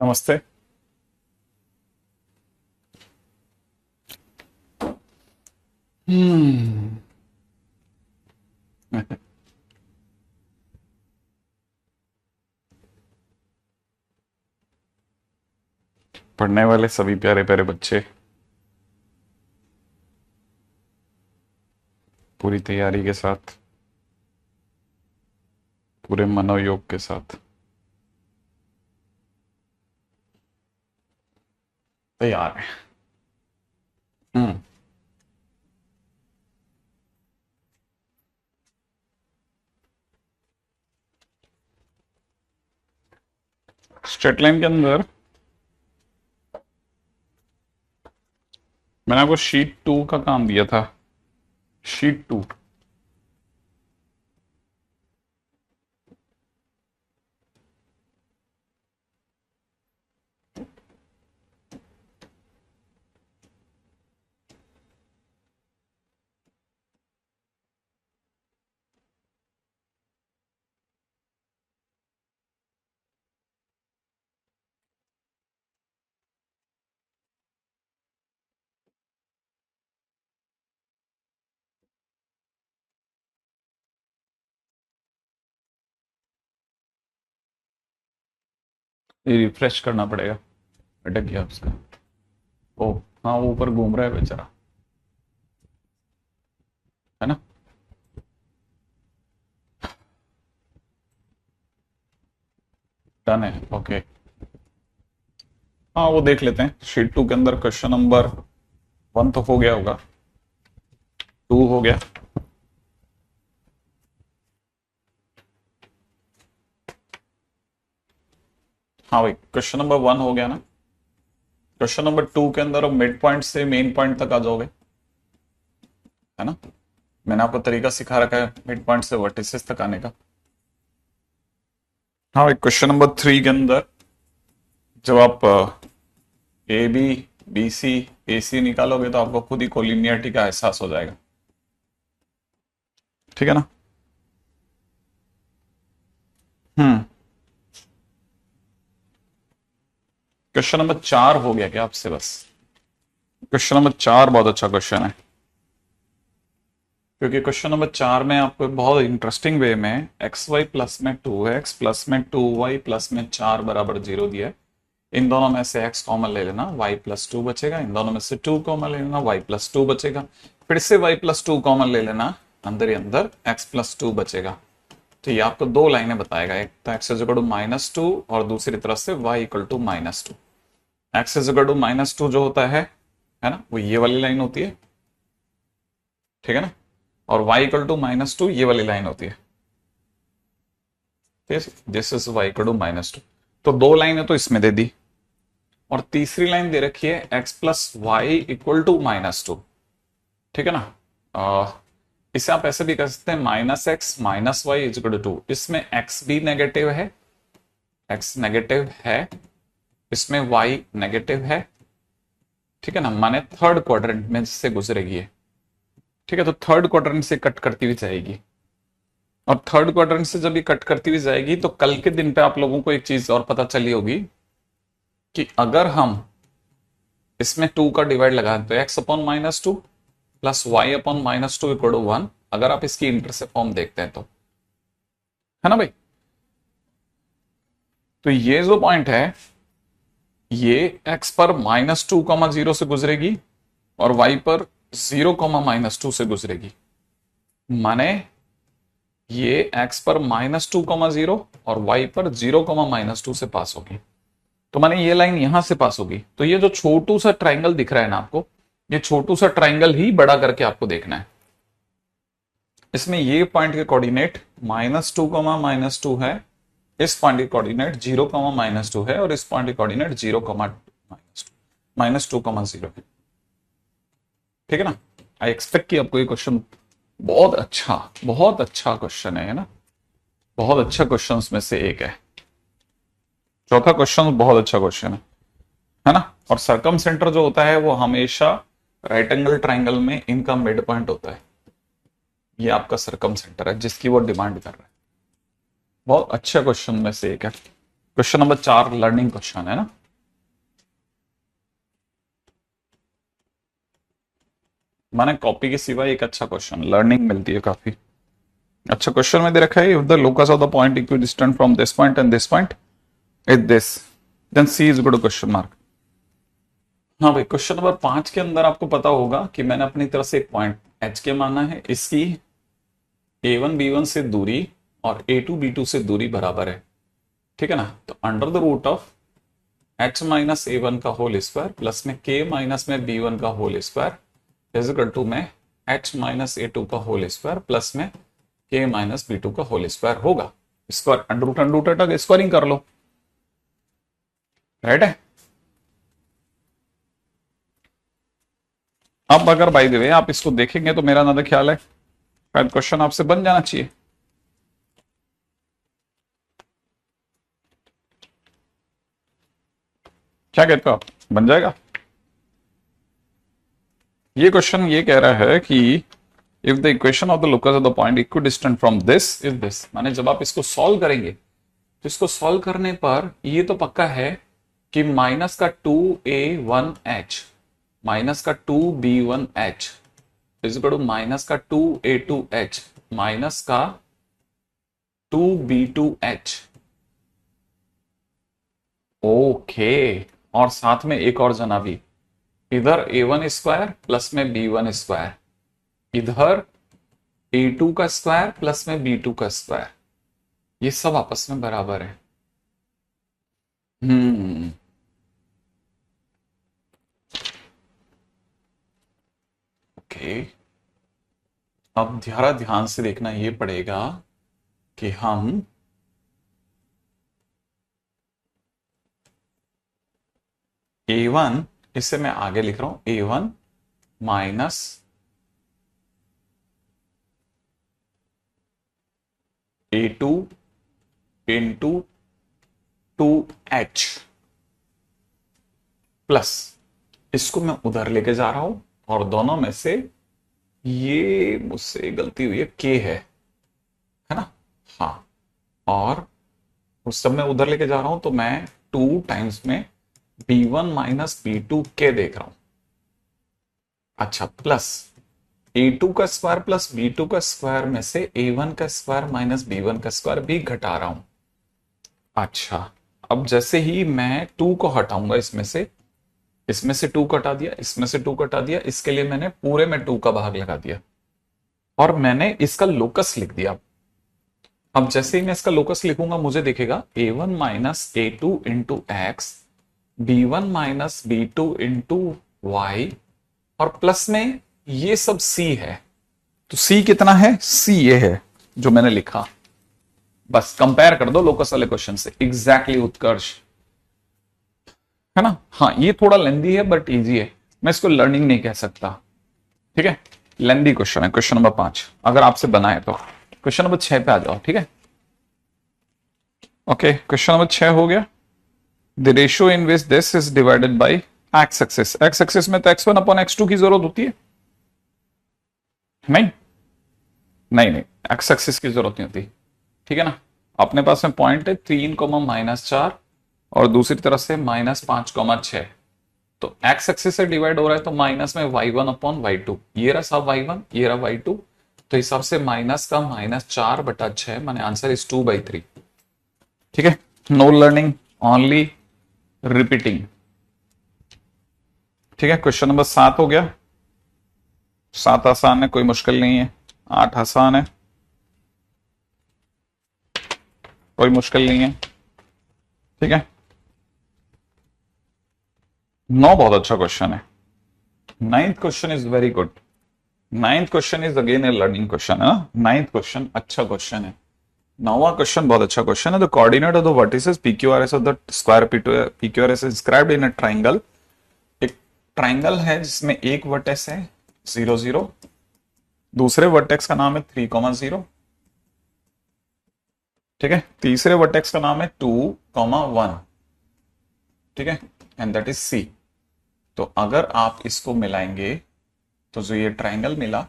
नमस्ते। हम्म। पढ़ने वाले सभी प्यारे प्यारे बच्चे पूरी तैयारी के साथ, पूरे मनोयोग के साथ तैयार हैं। हम्म। स्ट्रेट लाइन के अंदर मैंने आपको शीट 2 का काम दिया था। शीट 2। ये रिफ्रेश करना पड़ेगा। अटक गया उसका। ओ, हाँ, वो ऊपर घूम रहा है बेचारा, है ना। डन है। ओके। हाँ, वो देख लेते हैं। शीट 2 के अंदर क्वेश्चन नंबर 1 तो हो गया होगा, 2 हो गया। हाँ भाई, क्वेश्चन नंबर 1 हो गया ना। क्वेश्चन नंबर 2 के अंदर अब मिड पॉइंट से मेन पॉइंट तक आ जाओगे, है ना। मैंने आपको तरीका सिखा रखा है मिड पॉइंट से वर्टिसेस तक आने का। हाँ भाई, क्वेश्चन नंबर 3 के अंदर जब आप ए बी बी सी ए सी निकालोगे तो आपको खुद ही कोलिनियरिटी का एहसास हो जाएगा। ठीक है ना। हम्म। क्वेश्चन नंबर 4 हो गया क्या आपसे? बस क्वेश्चन नंबर 4 बहुत अच्छा क्वेश्चन है, क्योंकि क्वेश्चन नंबर 4 में आपको बहुत इंटरेस्टिंग वे में एक्स वाई प्लस में 2x प्लस में 2y प्लस में 4 बराबर 0 दिया है। इन दोनों में से x कॉमन ले लेना, y प्लस 2 बचेगा। इन दोनों में से 2 कॉमन ले लेना, y प्लस 2 बचेगा। फिर से y प्लस 2 कॉमन ले लेना, अंदर ही अंदर x प्लस 2 बचेगा। तो ये आपको दो लाइनें बताएगा, एक तो x इज इक्वल टू -2 और दूसरी तरफ से y equal to -2। x is equal to -2 जो होता है ना, वो ये वाली लाइन होती है, ठीक है ना। और y इक्वल टू -2 ये वाली लाइन होती है। This is y equal to -2। तो दो लाइनें तो इसमें दे दी, और तीसरी लाइन दे रखी है x plus y equal to -2। ठीक है ना। इसे आप ऐसे भी कर सकते हैं, -x minus y is equal to 2। इसमें x भी नेगेटिव है, x नेगेटिव है, इसमें y नेगेटिव है। ठीक है ना, माने थर्ड क्वाड्रेंट में से गुजरेगी है। ठीक है, तो थर्ड क्वाड्रेंट से कट करती हुई जाएगी, और थर्ड क्वाड्रेंट से जब ये कट करती हुई जाएगी तो कल के दिन पे आप लोगों को एक चीज और पता चली होगी कि अगर हम इसमें 2 का डिवाइड लगाएं तो x upon -2 plus y upon -2 equal to 1। अगर आप इसकी इंटरसेप्ट फॉर्म देखते हैं तो, है ना भाई। तो ये जो पॉइंट है, ये x पर -2, 0 से गुजरेगी और y पर 0, -2 से गुजरेगी। माने ये x पर -2, 0 और y पर 0, -2 से पास होगी। तो माने ये लाइन यहां से पास होगी। तो ये जो छोटू सा ट्राइंगल दिख रहा है ना आपको, ये छोटू सा ट्राइंगल ही बड़ा करके आपको देखना है। इसमें ये पॉइंट के कोऑर्डिनेट -2, -2 है, इस पॉइंट के कोऑर्डिनेट 0, -2 है, और इस पॉइंट के कोऑर्डिनेट 0, -2, -0 है। ठीक है ना। आई एक्सपेक्ट कि आपको ये क्वेश्चन बहुत अच्छा क्वेश्चन है ना। बहुत अच्छा क्वेश्चन में से एक है। चौथा क्वेश्चन बहुत अच्छा क्वेश्चन है ना। और सरकम सेंटर जो होता है वो हमेशा राइट एंगल ट्राइंगल में इनका मिड पॉइंट होता है। ये आपका सरकम सेंटर है जिसकी वो डिमांड कर रहा है। बहुत अच्छा क्वेश्चन में से एक है। क्वेश्चन नंबर 4 लर्निंग क्वेश्चन है ना। मैंने कॉपी के सिवा एक अच्छा क्वेश्चन, लर्निंग मिलती है काफी। अच्छा क्वेश्चन में दे रखा है, if the locus of the point equidistant from this point and this point is this, then C is good question mark. हाँ भाई, क्वेश्चन नंबर 5 के अंदर आपको पता होगा कि मैंने अपनी तरफ से एक पॉइंट एच के माना है, इसकी a1 b1 से दूरी और a2 b2 से दूरी बराबर है, ठीक है ना। तो under the root of h minus a1 का होल स्क्वायर प्लस में k माइनस में b1 का whole square is equal to में h माइनस a2 का होल स्क्वायर प्लस में k माइनस b2 का होल स्क्वायर होगा। स्क्वायर अंडर रूट तक स्क्वायरिंग कर लो, राइट है। अब अगर बाय द वे आप इसको देखेंगे तो मेरा ना ख्याल है शायद क्वेश्चन आपसे बन जाना चाहिए। क्या कहते हो आप, बन जाएगा? ये क्वेश्चन ये कह रहा है कि if the equation of the locus of the point equidistant from this is this, माने जब आप इसको सॉल्व करेंगे तो इसको सॉल्व करने पर ये तो पक्का है कि माइनस का 2a1h माइनस का 2b1h is equal to minus का 2a2h माइनस का 2b2h। ओके, और साथ में एक और जना भी, इधर a1 स्क्वायर प्लस में b1 स्क्वायर, इधर a2 का स्क्वायर प्लस में b2 का स्क्वायर, ये सब आपस में बराबर है। ओके, अब जरा ध्यान से देखना ये पड़ेगा कि हम a1, इससे मैं आगे लिख रहा हूं a1 minus a2 into 2h plus इसको मैं उधर लेके जा रहा हूं और दोनों में से ये मुझसे गलती हुई है, k है ना। हाँ, और उस सब में उधर लेके जा रहा हूं तो मैं 2 टाइम्स में b1 माइनस b2 k देख रहा हूं। अच्छा, प्लस a2 का स्क्वायर प्लस b2 का स्क्वायर में से a1 का स्क्वायर माइनस b1 का स्क्वायर भी घटा रहा हूं। अच्छा, अब जैसे ही मैं 2 को हटाऊंगा इसमें से 2 कटा दिया, इसमें से 2 कटा दिया, इसके लिए मैंने पूरे में 2 का भाग लगा दिया और मैंने इसका लोकस लिख दिया। अब जैसे ही मैं इसका लोकस लिखूंगा मुझे दिखेगा a1 minus a2 into x, b1 minus b2 into y, और प्लस में ये सब c है। तो c कितना है? c ये है जो मैंने लिखा। बस कंपेयर कर दो लोकस वाले क्वेश्चन से, एग्जैक्टली उत्कर्ष, है ना। हाँ, ये थोड़ा लेंदी है बट इजी है, मैं इसको लर्निंग नहीं कह सकता, ठीक है। लेंदी क्वेश्चन है, क्वेश्चन नंबर 5 अगर आपसे बना है तो। क्वेश्चन नंबर 6 पे आ जाओ, ठीक है। ओके, क्वेश्चन नंबर 6 हो गया। The ratio in which this is divided by x axis. X axis में तो x1 अपॉन x2 की जरूरत होती है, नहीं नहीं नहीं, एक्स एक्सिस की जरूरत नहीं होती, ठीक है ना। अपने पास में पॉइंट है 3, -4 और दूसरी तरफ से -5, 6। तो एक्स एक्सिस से डिवाइड हो रहा है तो माइनस में y1 अपॉन y2, ये रहा साहब y1, ये रहा y2, तो हिसाब से माइनस का -4/6, माने आंसर इज 2/3, ठीक है। नो लर्निंग, ओनली रिपीटिंग, ठीक है। क्वेश्चन नंबर 7 हो गया। 7 आसान है, कोई मुश्किल नहीं है। 8 आसान है, कोई मुश्किल नहीं है, ठीक है। 9 बहुत अच्छा क्वेश्चन है। 9th question is very good. 9th question is again A learning question है ना। 9th क्वेश्चन अच्छा क्वेश्चन है। 9वां क्वेश्चन बहुत अच्छा क्वेश्चन है। The coordinate of the vertices PQRS of the square PQRS is described in a triangle. एक triangle है जिसमें एक वर्टेक्स है 0 0, दूसरे वर्टेक्स का नाम है 3 0, ठीक है। तीसरे वर्टेक्स का नाम है 2 1, ठीक है, एंड दैट इज C। तो अगर आप इसको मिलाएंगे तो जो ये ट्राइंगल मिला,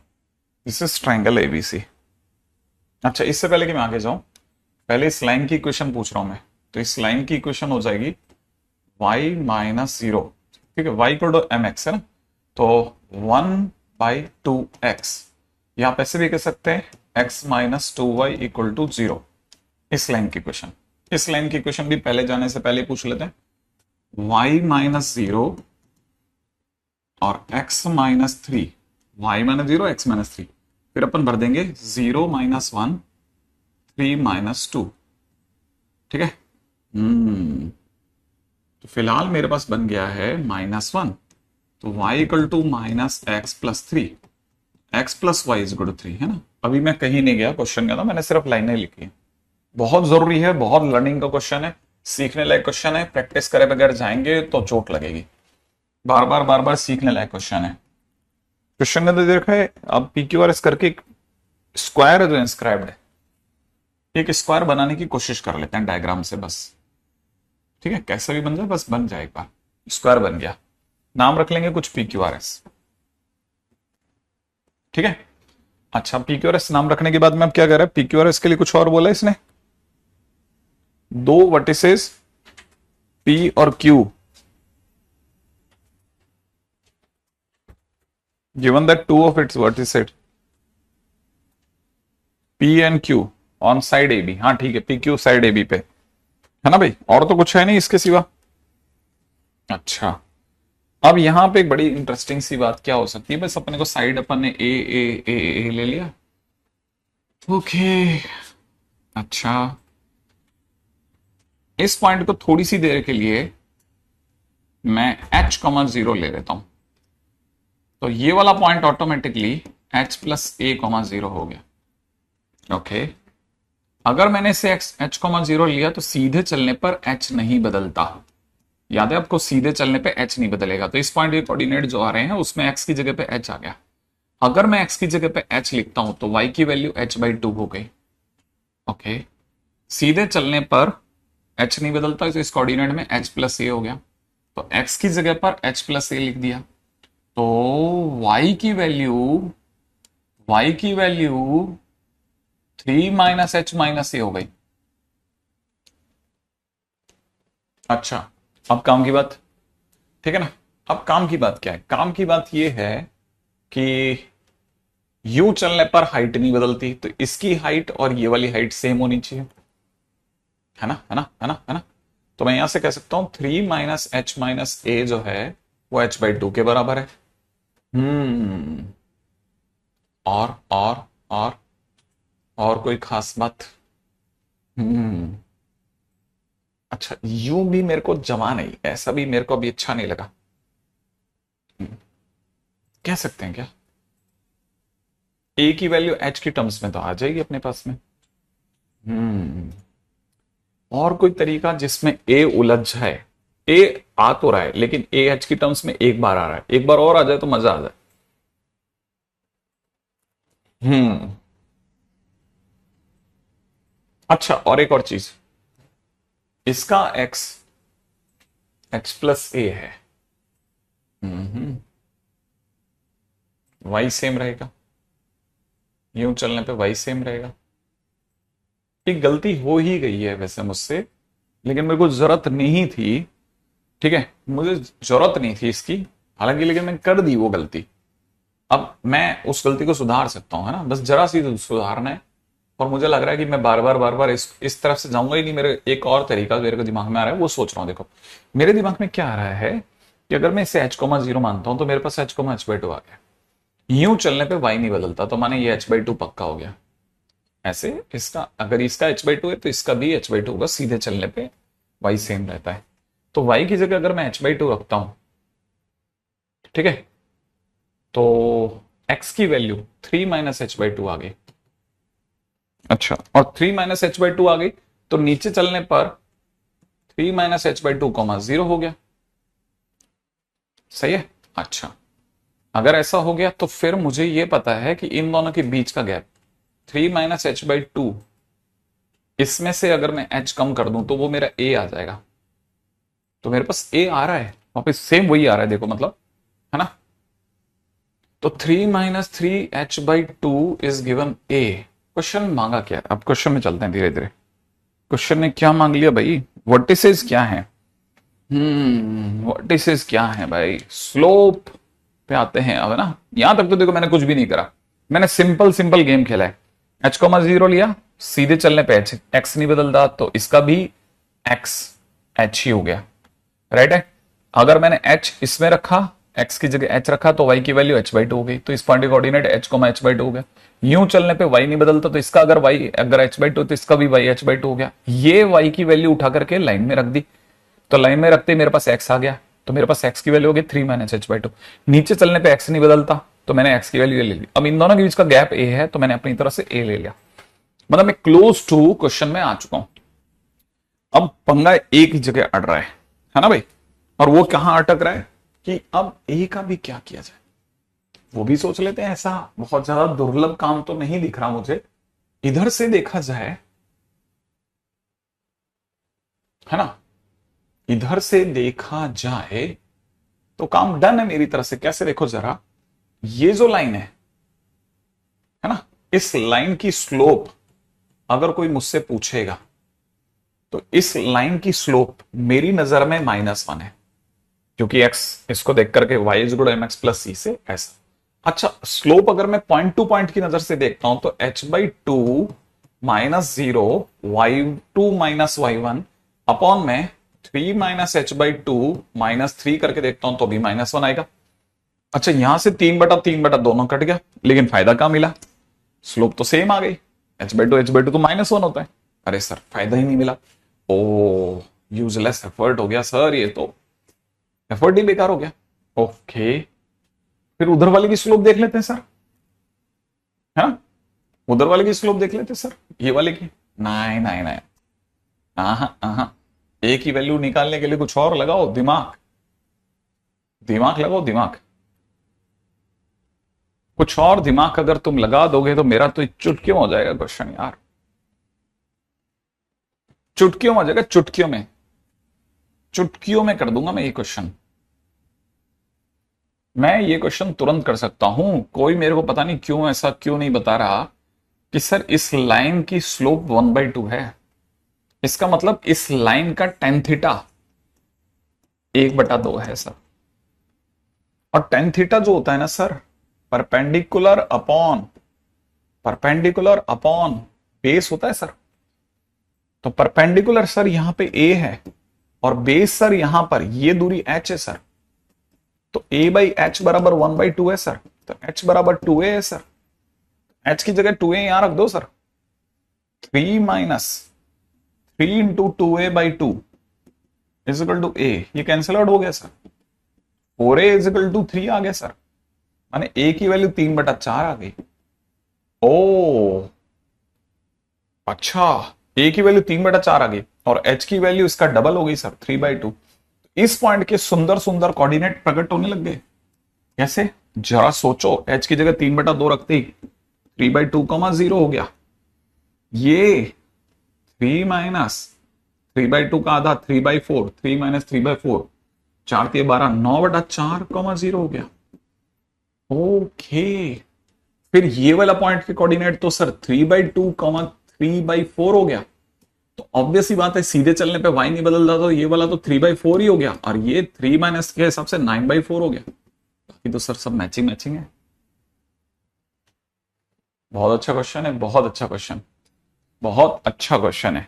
दिस इज ट्राइंगल ABC। अच्छा, इससे पहले कि मैं आगे जाऊं, पहले इस लाइन की इक्वेशन पूछ रहा हूं मैं, तो इस लाइन की इक्वेशन हो जाएगी y माइनस 0, ठीक है, y equal to m x है ना, तो 1/2x, या आप ऐसे भी कह सकते हैं x minus 2y equal to 0। इस लाइन की इक्वेशन, इस लाइन की इक्वेशन भी पहले जाने से पहले पूछ लेते हैं। y माइनस 0 और x minus 3, y minus 0 x minus 3, फिर अपन भर देंगे 0 माइनस 1 3 माइनस 2, ठीक है। तो फिलहाल मेरे पास बन गया है -1, तो y equal to minus x plus 3, x plus Y is equal to 3, है ना। अभी मैं कहीं नहीं गया क्वेश्चन का, था मैंने सिर्फ लाइनें लिखी है। बहुत जरूरी है, बहुत लर्निंग का क्वेश्चन है, सीखने लायक क्वेश्चन है। प्रैक्टिस करे बगैर जाएंगे तो चोट लगेगी। बार बार सीखने लायक क्वेश्चन है। क्वेश्चन ने तो देखा है, अब PQRS करके एक स्क्वायर है जो इंस्क्राइब्ड है, एक स्क्वायर बनाने की कोशिश कर लेते हैं डायग्राम से बस, ठीक है, कैसा भी बन जाए बस बन जाए। एक बार स्क्वायर बन गया, नाम रख लेंगे कुछ PQRS, ठीक है। अच्छा, PQRS नाम रखने के बाद में अब क्या कर रहा है, PQRS के लिए कुछ और बोला इसने, दो वर्टिसेस P और Q, given that two of its vertices P and Q on side AB, हाँ ठीक है, PQ साइड AB पे है ना भाई, और तो कुछ है नहीं इसके सिवा। अच्छा, अब यहां पे एक बड़ी इंटरेस्टिंग सी बात क्या हो सकती है, बस अपने को साइड अपन ने ए ले लिया, ओके। अच्छा, इस पॉइंट को थोड़ी सी देर के लिए मैं h,0 ले लेता हूं, तो ये वाला point automatically h plus a,0 हो गया, ओके। अगर मैंने इसे h,0 लिया तो सीधे चलने पर h नहीं बदलता, याद है आपको, सीधे चलने पे h नहीं बदलेगा। तो इस पॉइंट के कोऑर्डिनेट जो आ रहे हैं उसमें x की जगह पे h आ गया। अगर मैं x की जगह पे h लिखता हूं तो y की वैल्यू h/2 हो गई, ओके। सीधे चलने पर h नहीं बदलता, तो इस कोऑर्डिनेट में h प्लस a हो गया, तो x की जगह पर h प्लस a लिख दिया, तो y की value 3 minus h minus a हो गई। अच्छा, अब काम की बात, ठीक है ना। अब काम की बात क्या है, काम की बात यह है कि यू चलने पर हाइट नहीं बदलती, तो इसकी हाइट और ये वाली हाइट सेम होनी चाहिए, है ना, है ना, है ना, है ना। तो मैं यहां से कह सकता हूं 3 माइनस h माइनस a जो है वो h/2 के बराबर है। और कोई खास बात? अच्छा, यूं भी मेरे को जमा नहीं, ऐसा भी मेरे को अभी अच्छा नहीं लगा, कह सकते हैं क्या a की वैल्यू h की टर्म्स में तो आ जाएगी अपने पास में। और कोई तरीका जिसमें a उलझ है, a आ तो रहा है लेकिन a h की टर्म्स में एक बार आ रहा है, एक बार और आ जाए तो मजा आ जाए। अच्छा, और एक और चीज, इसका x h प्लस a है, y सेम रहेगा, यूं चलने पे y सेम रहेगा। एक गलती हो ही गई है वैसे मुझसे, लेकिन मेरे को जरूरत नहीं थी, ठीक है, मुझे जरूरत नहीं थी इसकी, हालांकि लेकिन मैं कर दी वो गलती। अब मैं उस गलती को सुधार सकता हूं, है ना, बस जरा सी सुधारना है। और मुझे लग रहा है कि मैं बार बार इस तरफ से जाऊंगा ही नहीं, मेरे एक और तरीका मेरे को दिमाग में आ रहा है, वो सोच रहा हूं। देखो मेरे दिमाग में क्या आ रहा है कि अगर मैं इसे h,0 मानता हूं तो मेरे पास h,h/2 आ गया, यूं चलने पे y नहीं बदलता, तो माने ये h/2 पक्का हो गया। ऐसे इसका, अगर इसका h/2 है तो इसका भी h/2 होगा, सीधे चलने पे y सेम रहता है। तो y की जगह अगर मैं h/2 रखता हूं, ठीक है, तो x की वैल्यू 3 माइनस h/2 आ गई। अच्छा, और 3 माइनस h/2 आ गई तो नीचे चलने पर 3 माइनस h/2 0 हो गया, सही है। अच्छा, अगर ऐसा हो गया तो फिर मुझे यह पता है कि इन दोनों के बीच का गैप 3 माइनस h/2, इसमें से अगर मैं h कम कर दूं तो वो मेरा a आ जाएगा। तो मेरे पास a आ रहा है, वापस सेम वही आ रहा है, देखो मतलब, है ना। तो 3 minus 3h/2 is given a। Question मांगा क्या है, अब क्वेश्चन में चलते हैं धीरे धीरे। क्वेश्चन ने क्या मांग लिया भाई? वर्टिसेस क्या है? वर्टिसेस क्या है भाई? स्लोप पे आते हैं अब, है ना। यहां तक तो देखो मैंने कुछ भी नहीं करा, मैंने सिंपल सिंपल गेम खेला है। एच कॉमा जीरो लिया, सीधे चलने पे एच, एक्स नहीं बदलता तो इसका भी एक्स एच ही हो गया, राइट है। अगर मैंने एच इसमें रखा, एक्स की जगह एच रखा, तो वाई की वैल्यू एच बाई टू हो गई, तो इस पॉइंट के coordinate H coma H by to हो गया। यूं चलने पे वाई नहीं बदलता, तो इसका अगर वाई अगर एच बाई टू तो इसका भी वाई एच बाई टू हो गया। ये वाई की वैल्यू उठा करके लाइन में रख दी, तो लाइन में रखते मेरे पास एक्स आ गया, तो मेरे पास एक्स की वैल्यू हो गई 3 माइनस एच बाई टू। नीचे चलने पे एक्स नहीं बदलता, तो मैंने एक्स की वैल्यू ले ली। अब इन दोनों के बीच का गैप ए है, तो मैंने अपनी तरफ से ए ले लिया, मतलब मैं क्लोज टू क्वेश्चन में आ चुका हूं। अब पंगा एक ही जगह अड़ रहा है ना भाई। और वो कहां अटक रहा है कि अब ए का भी क्या किया जाए, वो भी सोच लेते हैं। ऐसा बहुत ज्यादा दुर्लभ काम तो नहीं दिख रहा मुझे। इधर से देखा जाए, है ना, इधर से देखा जाए तो काम डन है मेरी तरफ से। कैसे? देखो जरा, ये जो लाइन है ना, इस लाइन की स्लोप अगर कोई मुझसे पूछेगा तो इस लाइन की स्लोप मेरी नजर में -1 है, क्योंकि x इसको देख करके y is good M X plus C से ऐसा। अच्छा, स्लोप अगर मैं पॉइंट टू पॉइंट की नजर से देखता हूं तो h by two minus zero y two minus y one upon में 3 minus h by two minus three करके देखता हूं तो भी -1 आएगा। अच्छा, यहां से 3/3 दोनों कट गया, लेकिन फायदा क्या मिला? स्लोप तो सेम आ गई, एच बाई टू तो -1 होता है। अरे सर, फायदा ही नहीं मिला। ओ, यूजलेस एफर्ट हो गया सर, ये तो एफर्ट ही बेकार हो गया। ओके, फिर उधर वाले की स्लोप देख लेते हैं सर, है ना। उधर वाले की स्लोप देख लेते हैं सर, ये वाले की। नहीं नहीं नहीं, एक ही वैल्यू निकालने के लिए कुछ और लगाओ, दिमाग दिमाग लगाओ, दिमाग कुछ और दिमाग अगर तुम लगा दोगे तो मेरा तो चुटकियों हो जाएगा क्वेश्चन यार, चुटकियों में हो जाएगा, चुटकियों में, चुटकियों में कर दूंगा मैं ये क्वेश्चन। मैं ये क्वेश्चन तुरंत कर सकता हूं। कोई मेरे को पता नहीं क्यों ऐसा क्यों नहीं बता रहा कि सर इस लाइन की स्लोप 1/2 है, इसका मतलब इस लाइन का टेन थीटा 1/2 है सर। और टेन थीटा जो होता है ना सर, परपेंडिकुलर अपॉन बेस होता है सर। तो परपेंडिकुलर सर यहां पे ए है और बेस सर यहां पर ये दूरी h है सर, तो a बाई एच बराबर 1/2 है सर, तो h बराबर 2a है सर। h की जगह 2a यहां रख दो sir, 3 minus 3 into 2a by 2 is equal to a, ये कैंसिल आउट हो गया सर। 4a इजिकल टू 3 आ गया सर, माने a की वैल्यू 3/4 आ गई। ओ अच्छा, a की वैल्यू 3/4 आ गई और h की वैल्यू इसका डबल हो गई सर, 3/2। इस पॉइंट के सुंदर सुंदर कोऑर्डिनेट प्रकट होने लग गए। कैसे? जरा सोचो, h की जगह 3/2 रखते ही 3/2, 0 हो गया। ये 3 माइनस 3/2 का आधा 3/4, 3 माइनस 3/4, 4×3 = 12, 9/4, 0 हो गया। ओके, फिर ये वाला पॉइंट के कोऑर्डिनेट तो सर 3/2, 3/4 हो गया। तो ऑब्वियस ही बात है, सीधे चलने पे y नहीं बदलता, तो ये वाला तो 3/4 ही हो गया, और ये 3 माइनस के हिसाब से 9/4 हो गया। बाकी तो सर सब मैचिंग मैचिंग है। बहुत अच्छा क्वेश्चन है, बहुत अच्छा क्वेश्चन, बहुत अच्छा क्वेश्चन है,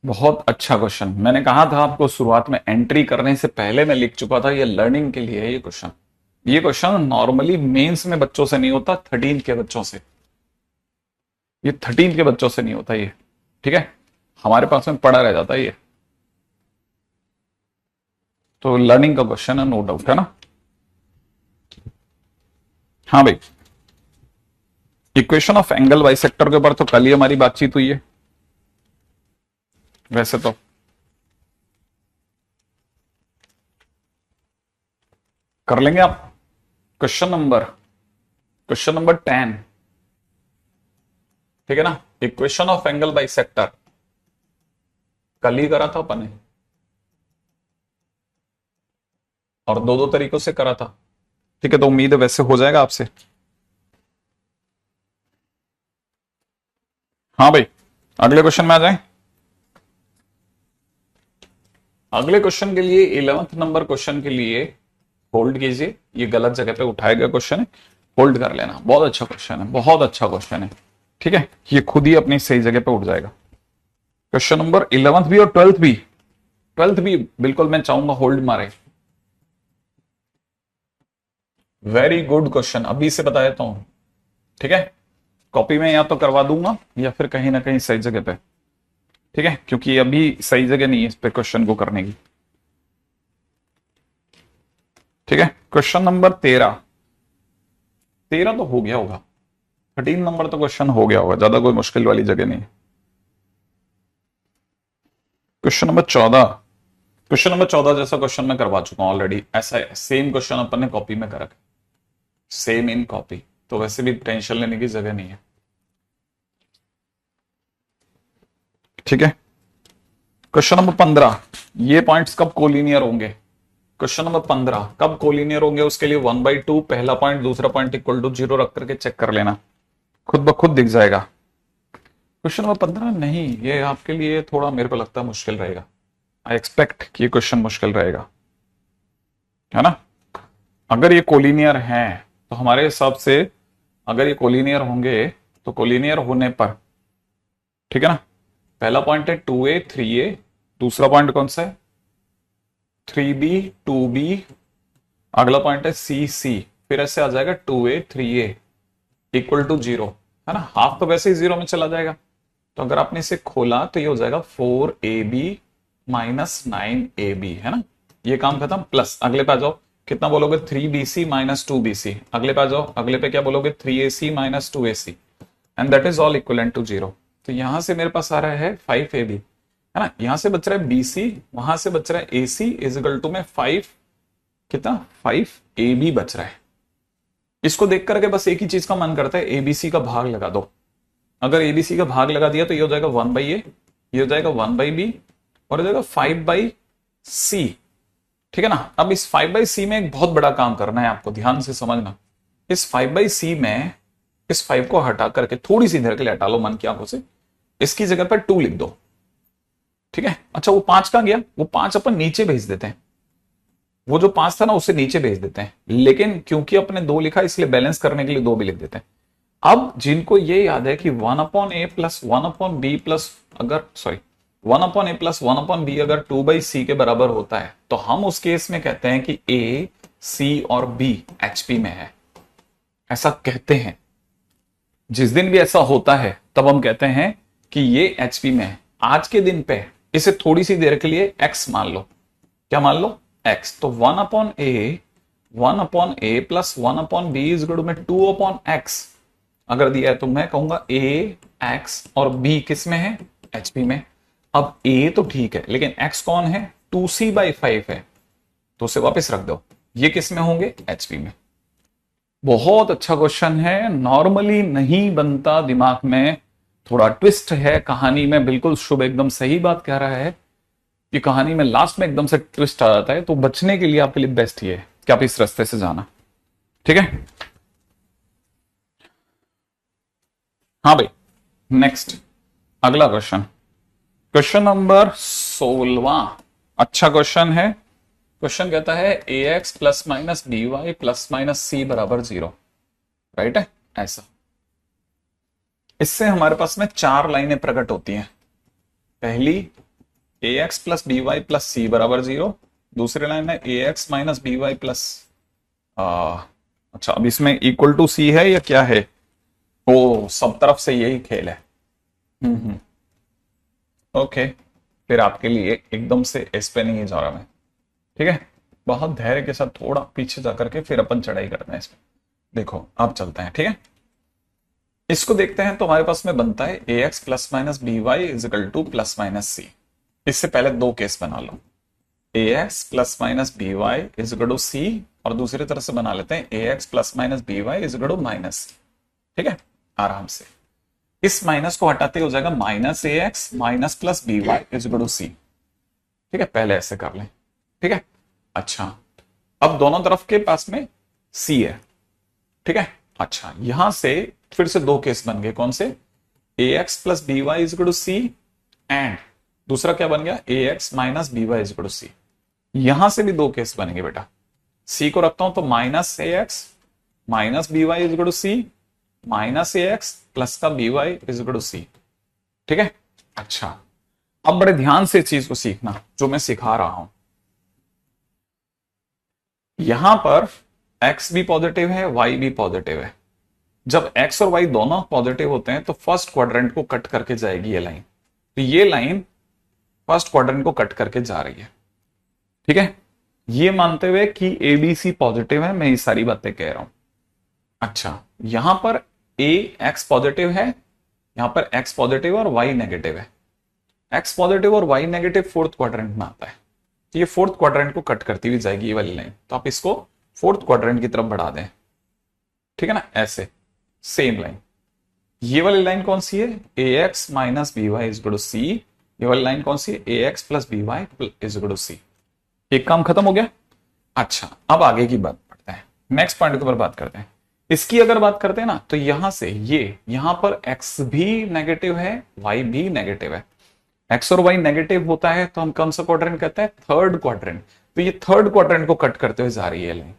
बहुत अच्छा क्वेश्चन। मैंने कहा था आपको शुरुआत में, एंट्री करने से पहले मैं लिख चुका था, ये लर्निंग के लिए है ये क्वेश्चन। ये क्वेश्चन नॉर्मली मेंस में बच्चों से नहीं होता, 13 के बच्चों से, ये 13 के बच्चों से नहीं होता ये, ठीक है। हमारे पास में पड़ा रह जाता है ये, तो लर्निंग का क्वेश्चन है, नो डाउट, है ना। हाँ भाई, इक्वेशन ऑफ एंगल बाइसेक्टर के ऊपर तो कल ही हमारी बातचीत हुई है वैसे तो। कर लेंगे आप क्वेश्चन नंबर 10, ठीक है ना। इक्वेशन ऑफ एंगल बाइसेक्टर कल ही करा था अपन ने, और दो दो तरीकों से करा था, ठीक है। तो उम्मीद है वैसे हो जाएगा आपसे। हाँ भाई, अगले क्वेश्चन में आ जाए। अगले क्वेश्चन के लिए 11th नंबर क्वेश्चन के लिए होल्ड कीजिए, ये गलत जगह पे उठाया गया क्वेश्चन है, होल्ड कर लेना। बहुत अच्छा क्वेश्चन है, बहुत अच्छा क्वेश्चन है, ठीक है, ये खुद ही अपनी सही जगह पे उठ जाएगा। क्वेश्चन नंबर 11th भी और 12th भी, 12th भी बिल्कुल मैं चाहूंगा होल्ड मारे। वेरी गुड क्वेश्चन, अभी से बता देता हूं, ठीक है। कॉपी में या तो करवा दूंगा या फिर कहीं ना कहीं सही जगह पे, ठीक है, क्योंकि अभी सही जगह नहीं है इस पे क्वेश्चन को करने की, ठीक है। क्वेश्चन नंबर 13, 13 तो हो गया होगा, 13 नंबर तो क्वेश्चन हो गया होगा, ज्यादा कोई मुश्किल वाली जगह नहीं है। क्वेश्चन नंबर 14, क्वेश्चन नंबर 14 जैसा क्वेश्चन मैं करवा चुका हूं ऑलरेडी, ऐसा सेम क्वेश्चन अपन ने कॉपी में करा, सेम इन कॉपी, तो वैसे भी टेंशन लेने की जगह नहीं है, ठीक है। क्वेश्चन नंबर 15, ये पॉइंट्स कब कोलिनियर होंगे। क्वेश्चन नंबर 15 कब कोलिनियर होंगे, उसके लिए 1/2 पहला पॉइंट, दूसरा पॉइंट इक्वल टू 0 रख करके चेक कर लेना, खुद ब खुद दिख जाएगा। क्वेश्चन नंबर 15 नहीं, ये आपके लिए थोड़ा मेरे को लगता है मुश्किल रहेगा, आई एक्सपेक्ट कि ये क्वेश्चन मुश्किल रहेगा, है ना। अगर ये कोलिनियर है तो हमारे हिसाब से, अगर ये कोलिनियर होंगे तो कोलिनियर होने पर, ठीक है ना, पहला पॉइंट है 2a 3a, दूसरा पॉइंट कौन सा है 3b 2b, अगला पॉइंट है c फिर ऐसे आ जाएगा 2a 3a इक्वल टू 0, है ना, हाफ तो वैसे ही 0 में चला जाएगा, तो अगर आपने इसे खोला तो ये हो जाएगा 4ab माइनस 9ab, है ना, ये काम खत्म। प्लस अगले पे आ जाओ, कितना बोलोगे 3bc माइनस 2bc, अगले पे आ जाओ, अगले पे क्या बोलोगे 3ac minus 2ac, and that is all equal to 0। तो यहां से मेरे पास आ रहा है 5ab, है ना, यहां से बच रहा है bc, वहां से बच रहा है ac इज इक्वल टू में 5, कितना 5ab बच रहा है। इसको देख करके बस एक ही चीज का मन करता है, एबीसी का भाग लगा दो। अगर एबीसी का भाग लगा दिया तो ये हो जाएगा 1/a, ये हो जाएगा 1/b और हो जाएगा 5/c, ठीक है ना। अब इस 5/c में एक बहुत बड़ा काम करना है आपको, ध्यान से समझना। इस 5/c में इस 5 को हटा करके थोड़ी सी देर के लिए हटा लो मन की आंखों से, इसकी जगह पर 2 लिख दो, ठीक है। अच्छा वो 5 कहां गया, वो 5 अपन नीचे भेज देते हैं, वो जो 5 था ना उसे नीचे भेज देते हैं, लेकिन क्योंकि अपने 2 लिखा इसलिए बैलेंस करने के लिए 2 भी लिख देते हैं। अब जिनको ये याद है कि 1/a प्लस 1/b प्लस, अगर सॉरी 1/a प्लस 1/b अगर 2/c के बराबर होता है, तो हम उस केस में कहते हैं कि a, c और b HP में है, ऐसा कहते हैं। जिस दिन भी ऐसा होता है तब हम कहते हैं कि ये HP में है। आज के दिन पे इसे थोड़ी सी देर के लिए x मान लो, क्या मान लो x, तो 1/a plus 1/b is equal to में 2/x अगर दिया है तो मैं कहूंगा a, x और b किस में है HP में। अब a तो ठीक है, लेकिन x कौन है 2c/5 है, तो उसे वापस रख दो, ये किस में होंगे HP में। बहुत अच्छा क्वेश्चन है, नॉर्मली नहीं बनता, दिमाग में थोड़ा ट्विस्ट है कहानी में, बिल्कुल शुभ एकदम सही बात कह रहा है कि कहानी में लास्ट में एकदम से ट्विस्ट आ जाता है, तो बचने के लिए आपके लिए बेस्ट ये है कि आप इस रास्ते से जाना, ठीक है। हाँ भाई, नेक्स्ट अगला क्वेश्चन, क्वेश्चन नंबर 16, अच्छा क्वेश्चन है। क्वेश्चन कहता है ax plus minus by plus minus c बराबर 0, राइट है ऐसा। इससे हमारे पास में 4 लाइनें प्रकट होती हैं। पहली ax plus by plus c बराबर 0, दूसरी लाइन है ax माइनस by प्लस, अच्छा अब इसमें इक्वल टू c है या क्या है, ओ सब तरफ से यही खेल है। ओके, फिर आपके लिए एकदम से इस पे नहीं जा रहा मैं, ठीक है, बहुत धैर्य के साथ थोड़ा पीछे जाकर के फिर अपन चढ़ाई करते हैं इसमें। देखो अब चलते हैं, ठीक है, इसको देखते हैं। तो हमारे पास में बनता है ax plus minus by is equal to plus minus c। इससे पहले 2 केस बना लो, ax plus minus by is equal to c, और दूसरी तरफ से बना लेते हैं ax plus minus by is equal to minus, ठीक है, आराम से। इस माइनस को हटाते हो जाएगा minus ax minus plus by is equal to c, ठीक है, पहले ऐसे कर लें, ठीक है। अच्छा अब दोनों तरफ के पास में c है, ठीक है। अच्छा यहां से फिर से 2 केस बन गए, कौन से, A X plus B Y is equal to C, and दूसरा क्या बन गया, A X minus B Y is equal to C. यहां से भी दो केस बनेंगे बेटा, सी को रखता हूं तो minus A X minus B Y is equal to C, minus A X plus का B Y is equal to C. ठीक है, अच्छा अब बड़े ध्यान से इस चीज को सीखना जो मैं सिखा रहा हूं। यहां पर x भी पॉजिटिव है, y भी पॉजिटिव है। जब x और y दोनों पॉजिटिव होते हैं तो फर्स्ट क्वाड्रेंट को कट करके जाएगी ये लाइन, तो ये लाइन फर्स्ट क्वाड्रेंट को कट करके जा रही है। ठीक है, ये मानते हुए कि ए बी सी पॉजिटिव है, मैं ये सारी बातें कह रहा हूं। अच्छा, यहां पर ए एक्स पॉजिटिव है, यहां पर एक्स पॉजिटिव और वाई नेगेटिव है। एक्स पॉजिटिव और वाई नेगेटिव फोर्थ क्वाड्रेंट में आता है, तो ये फोर्थ क्वाड्रेंट को कट करती हुई जाएगी ये वाली लाइन, तो आप इसको फोर्थ क्वाड्रेंट की तरफ बढ़ा दें। ठीक है ना, ऐसे सेम लाइन। ये वाली लाइन कौन सी है, A X minus B Y is equal to C. ये वाली लाइन कौन सी है, A X plus B Y is equal to C. एक काम खत्म हो गया। अच्छा, अब आगे की बात पढ़ते हैं, नेक्स्ट पॉइंट के ऊपर बात करते हैं। इसकी अगर बात करते हैं ना, तो यहां से ये यहां पर x भी नेगेटिव है, y भी नेगेटिव है। x और y नेगेटिव होता है तो हम कौन सा क्वाड्रेंट कहते हैं, थर्ड क्वाड्रेंट। तो ये थर्ड क्वाड्रेंट को कट करते हुए जा रही है लाइन।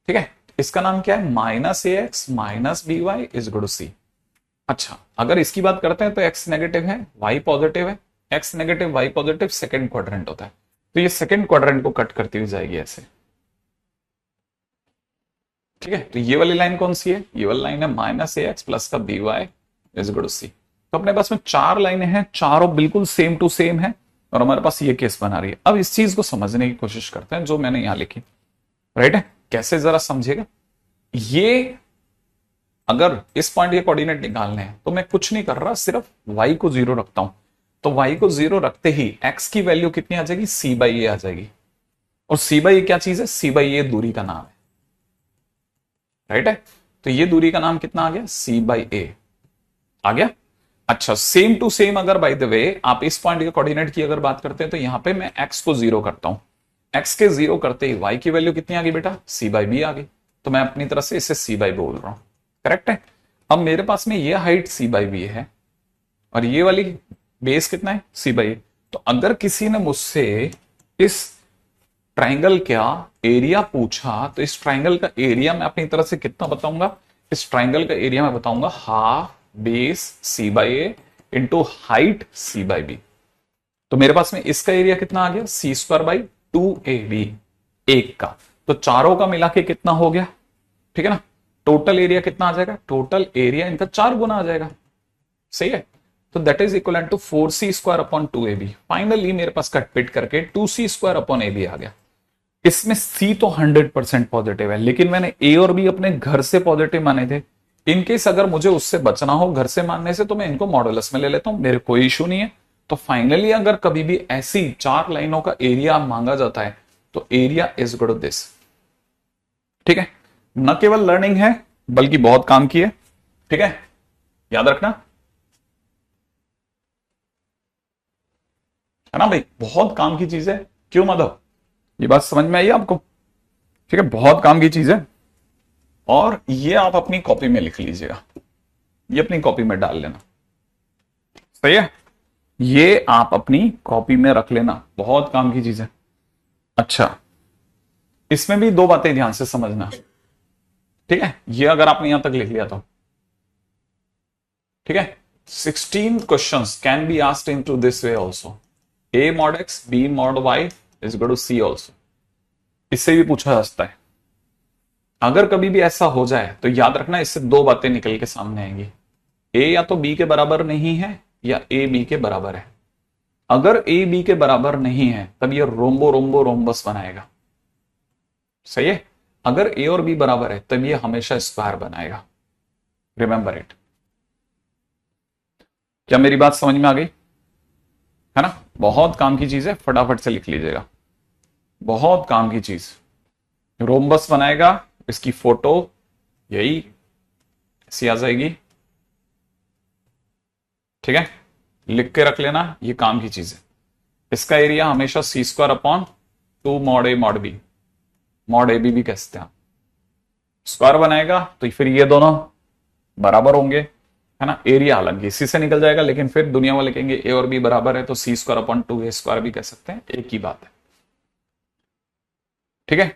ठीक है, इसका नाम क्या है, minus A X minus B Y is equal to C. अच्छा, अगर इसकी बात करते हैं तो x नेगेटिव है, y पॉजिटिव है, x negative y positive second quadrant होता है, तो ये सेकंड क्वाड्रेंट को कट करती हुई जाएगी ऐसे। ठीक है, तो ये वाली लाइन कौन सी है, ये वाली लाइन है माइनस ए एक्स प्लस का B Y is equal to C. तो अपने पास में चार लाइनें हैं, चारों बिल्कुल सेम टू सेम है, और हमारे पास ये केस बना रही है। अब इस चीज को समझने की कोशिश करते हैं जो मैंने यहां लिखी, राइट है, कैसे जरा समझिएगा। ये अगर इस पॉइंट के कोऑर्डिनेट निकालने हैं तो मैं कुछ नहीं कर रहा, सिर्फ y को जीरो रखता हूं, तो y को जीरो रखते ही x की वैल्यू कितनी आ जाएगी, c बाई ए आ जाएगी। और c बाई ए क्या चीज है, c बाई ए दूरी का नाम है, राइट है। तो ये दूरी का नाम कितना आ गया, c बाई ए आ गया। अच्छा, सेम टू सेम अगर बाय द वे आप इस पॉइंट के कोऑर्डिनेट की अगर बात करते हैं तो यहां पे मैं x को जीरो करता हूं, x के जीरो करते ही y की वैल्यू कितनी आ गई बेटा, c बाई बी आ गई। तो मैं अपनी तरफ से इसे c बाई बोल रहा हूं, करेक्ट है। अब मेरे पास में ये हाइट c बाई बी है और ये वाली बेस कितना है, c बाई ए। तो अगर किसी ने मुझसे इस ट्राइंगल का एरिया पूछा तो इस ट्राइंगल का एरिया मैं अपनी तरफ से कितना बताऊंगा, इस ट्राइंगल का एरिया मैं बताऊंगा half base c by A into height c by B. तो मेरे पास में इसका एरिया कितना आ गया, सी स्क्वायर बाई 2ab, एक का। तो चारों का मिला के कितना हो गया, ठीक है ना, टोटल एरिया कितना आ जाएगा, टोटल एरिया इनका 4 गुना आ जाएगा, सही है। तो that is equal to 4c square upon 2ab। Finally मेरे पास कट पिट करके 2c स्क्वायर अपॉन ab आ गया। इसमें c तो 100% पॉजिटिव है, लेकिन मैंने a और b अपने घर से पॉजिटिव माने थे। इनकेस अगर मुझे उससे बचना हो घर से मानने से तो मैं इनको मॉडुलस में ले लेता हूं, मेरे कोई इशू नहीं है। तो फाइनली अगर कभी भी ऐसी 4 लाइनों का एरिया मांगा जाता है तो area is equal to this. ठीक है, न केवल लर्निंग है बल्कि बहुत काम की है, ठीक है, याद रखना, है ना भाई, बहुत काम की चीज है। क्यों माधव, ये बात समझ में आई आपको, ठीक है, बहुत काम की चीज है। और ये आप अपनी कॉपी में लिख लीजिएगा, ये अपनी कॉपी में डाल लेना, सही है, ये आप अपनी कॉपी में रख लेना, बहुत काम की चीज है। अच्छा, इसमें भी 2 बातें ध्यान से समझना, ठीक है, ये अगर आपने यहां तक लिख लिया तो ठीक है। 16 questions can be asked into this way also, a mod x b mod y is equal to c also, इससे भी पूछा जा सकता है। अगर कभी भी ऐसा हो जाए तो याद रखना, इससे 2 बातें निकल के सामने आएंगी, a या तो b के बराबर नहीं है या a b के बराबर है। अगर a b के बराबर नहीं है तब ये रोम्बो रोम्बो रोम्बस बनाएगा, सही है। अगर a और b बराबर है तब ये हमेशा स्क्वायर बनाएगा, रिमेंबर इट। क्या मेरी बात समझ में आ गई, है ना, बहुत काम की चीज है, फटाफट से लिख लीजिएगा, बहुत काम की चीज। रोम्बस बनाएगा, इसकी फोटो यही ऐसी आ जाएगी, ठीक है, लिख के रख लेना, ये काम की चीज है। इसका एरिया हमेशा C square upon 2 mod A mod B, mod A B भी कहते हैं, स्क्वायर बनाएगा तो फिर ये दोनों बराबर होंगे, है ना, एरिया अलग इसी से निकल जाएगा, लेकिन फिर दुनिया वाले कहेंगे ए और बी बराबर है तो सी स्क्वायर अपॉन 2a² भी कह सकते हैं, एक ही बात है। ठीक है,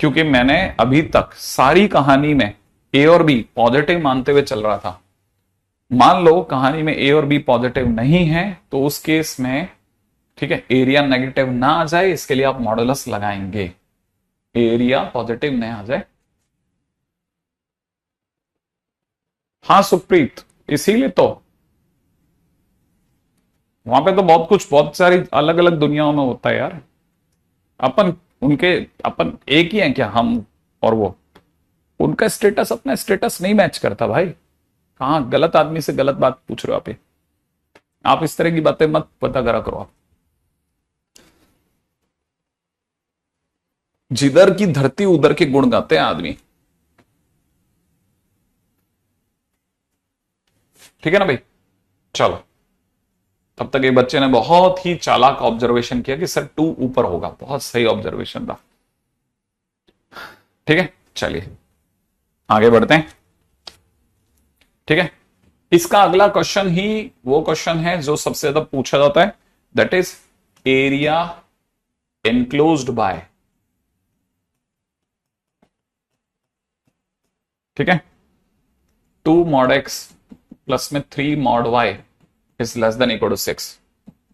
क्योंकि मैंने अभी तक सारी कहानी में ए और बी पॉजिटिव मानते हुए चल रहा था। मान लो कहानी में ए और बी पॉजिटिव नहीं है तो उस केस में, ठीक है, एरिया नेगेटिव ना आ जाए इसके लिए आप मॉडुलस लगाएंगे, एरिया पॉजिटिव नहीं आ जाए। हाँ सुप्रीत, इसीलिए तो वहां पे तो बहुत कुछ, बहुत सारी अलग अलग दुनियाओं में होता है यार। अपन उनके, अपन एक ही हैं क्या हम और वो? उनका स्टेटस अपना स्टेटस नहीं मैच करता भाई। कहां गलत आदमी से गलत बात पूछ रहे हो आप ये? आप इस तरह की बातें मत पता करा करो आप। जिधर की धरती उधर के गुण गाते हैं आदमी। ठीक है ना भाई, चलो। तब तक एक बच्चे ने बहुत ही चालाक ऑब्जर्वेशन किया कि सर 2 ऊपर होगा, बहुत सही ऑब्जर्वेशन था। ठीक है, चलिए आगे बढ़ते हैं। ठीक है, इसका अगला क्वेश्चन ही वो क्वेश्चन है जो सबसे ज्यादा पूछा जाता है, that is area enclosed bye. ठीक है, 2 mod x प्लस में 3 mod y is less than equal to 6।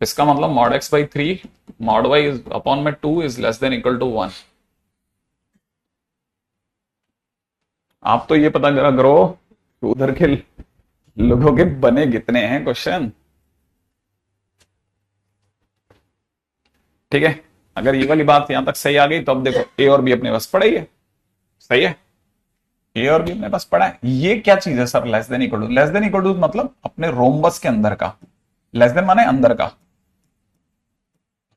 इसका मतलब mod x/3 mod y upon में 2 is less than equal to 1। आप तो ये पता करा करो उधर के लोगों के बने कितने हैं क्वेश्चन। ठीक है, अगर ये वाली बात यहां तक सही आ गई तो अब देखो ए और बी अपने पास पड़ा ही है। सही है, ए और बी अपने पास पड़ा है। ये क्या चीज है sir? Less than equal to, less than equal to मतलब अपने रोम्बस के अंदर का, लेस देन माने अंदर का,